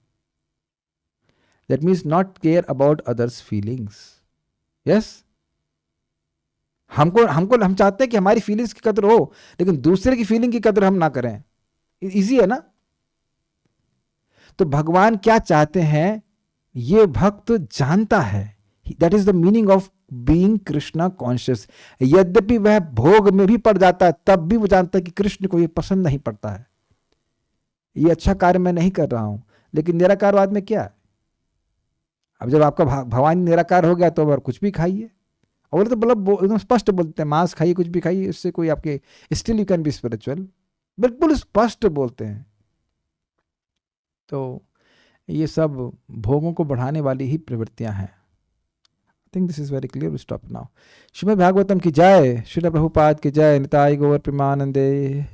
That means not care about others feelings. Yes, हम चाहते हैं कि हमारी फीलिंग्स की कदर हो, लेकिन दूसरे की फीलिंग की कदर हम ना करें। इजी है ना? तो भगवान क्या चाहते हैं ये भक्त जानता है। That is the meaning of being Krishna conscious. यद्यपि वह भोग में भी पड़ जाता है, तब भी वो जानता है कि कृष्ण को ये पसंद नहीं पड़ता है, ये अच्छा कार्य मैं नहीं कर रहा हूं। लेकिन निराकारवाद में क्या है? अब जब आपका भगवान निराकार हो गया तो अब कुछ भी खाइए, और तो मतलब एकदम स्पष्ट बोलते हैं, मांस खाइए, कुछ भी खाइए, इससे कोई आपके still you can be spiritual, बिल्कुल स्पष्ट बोलते हैं। तो ये सब भोगों को बढ़ाने वाली ही प्रवृत्तियां हैं। I think this is very clear. We stop now. Shrimad Bhagavatam की जय, श्रील प्रभुपाद की जय, निताई गौर प्रेमानंदे।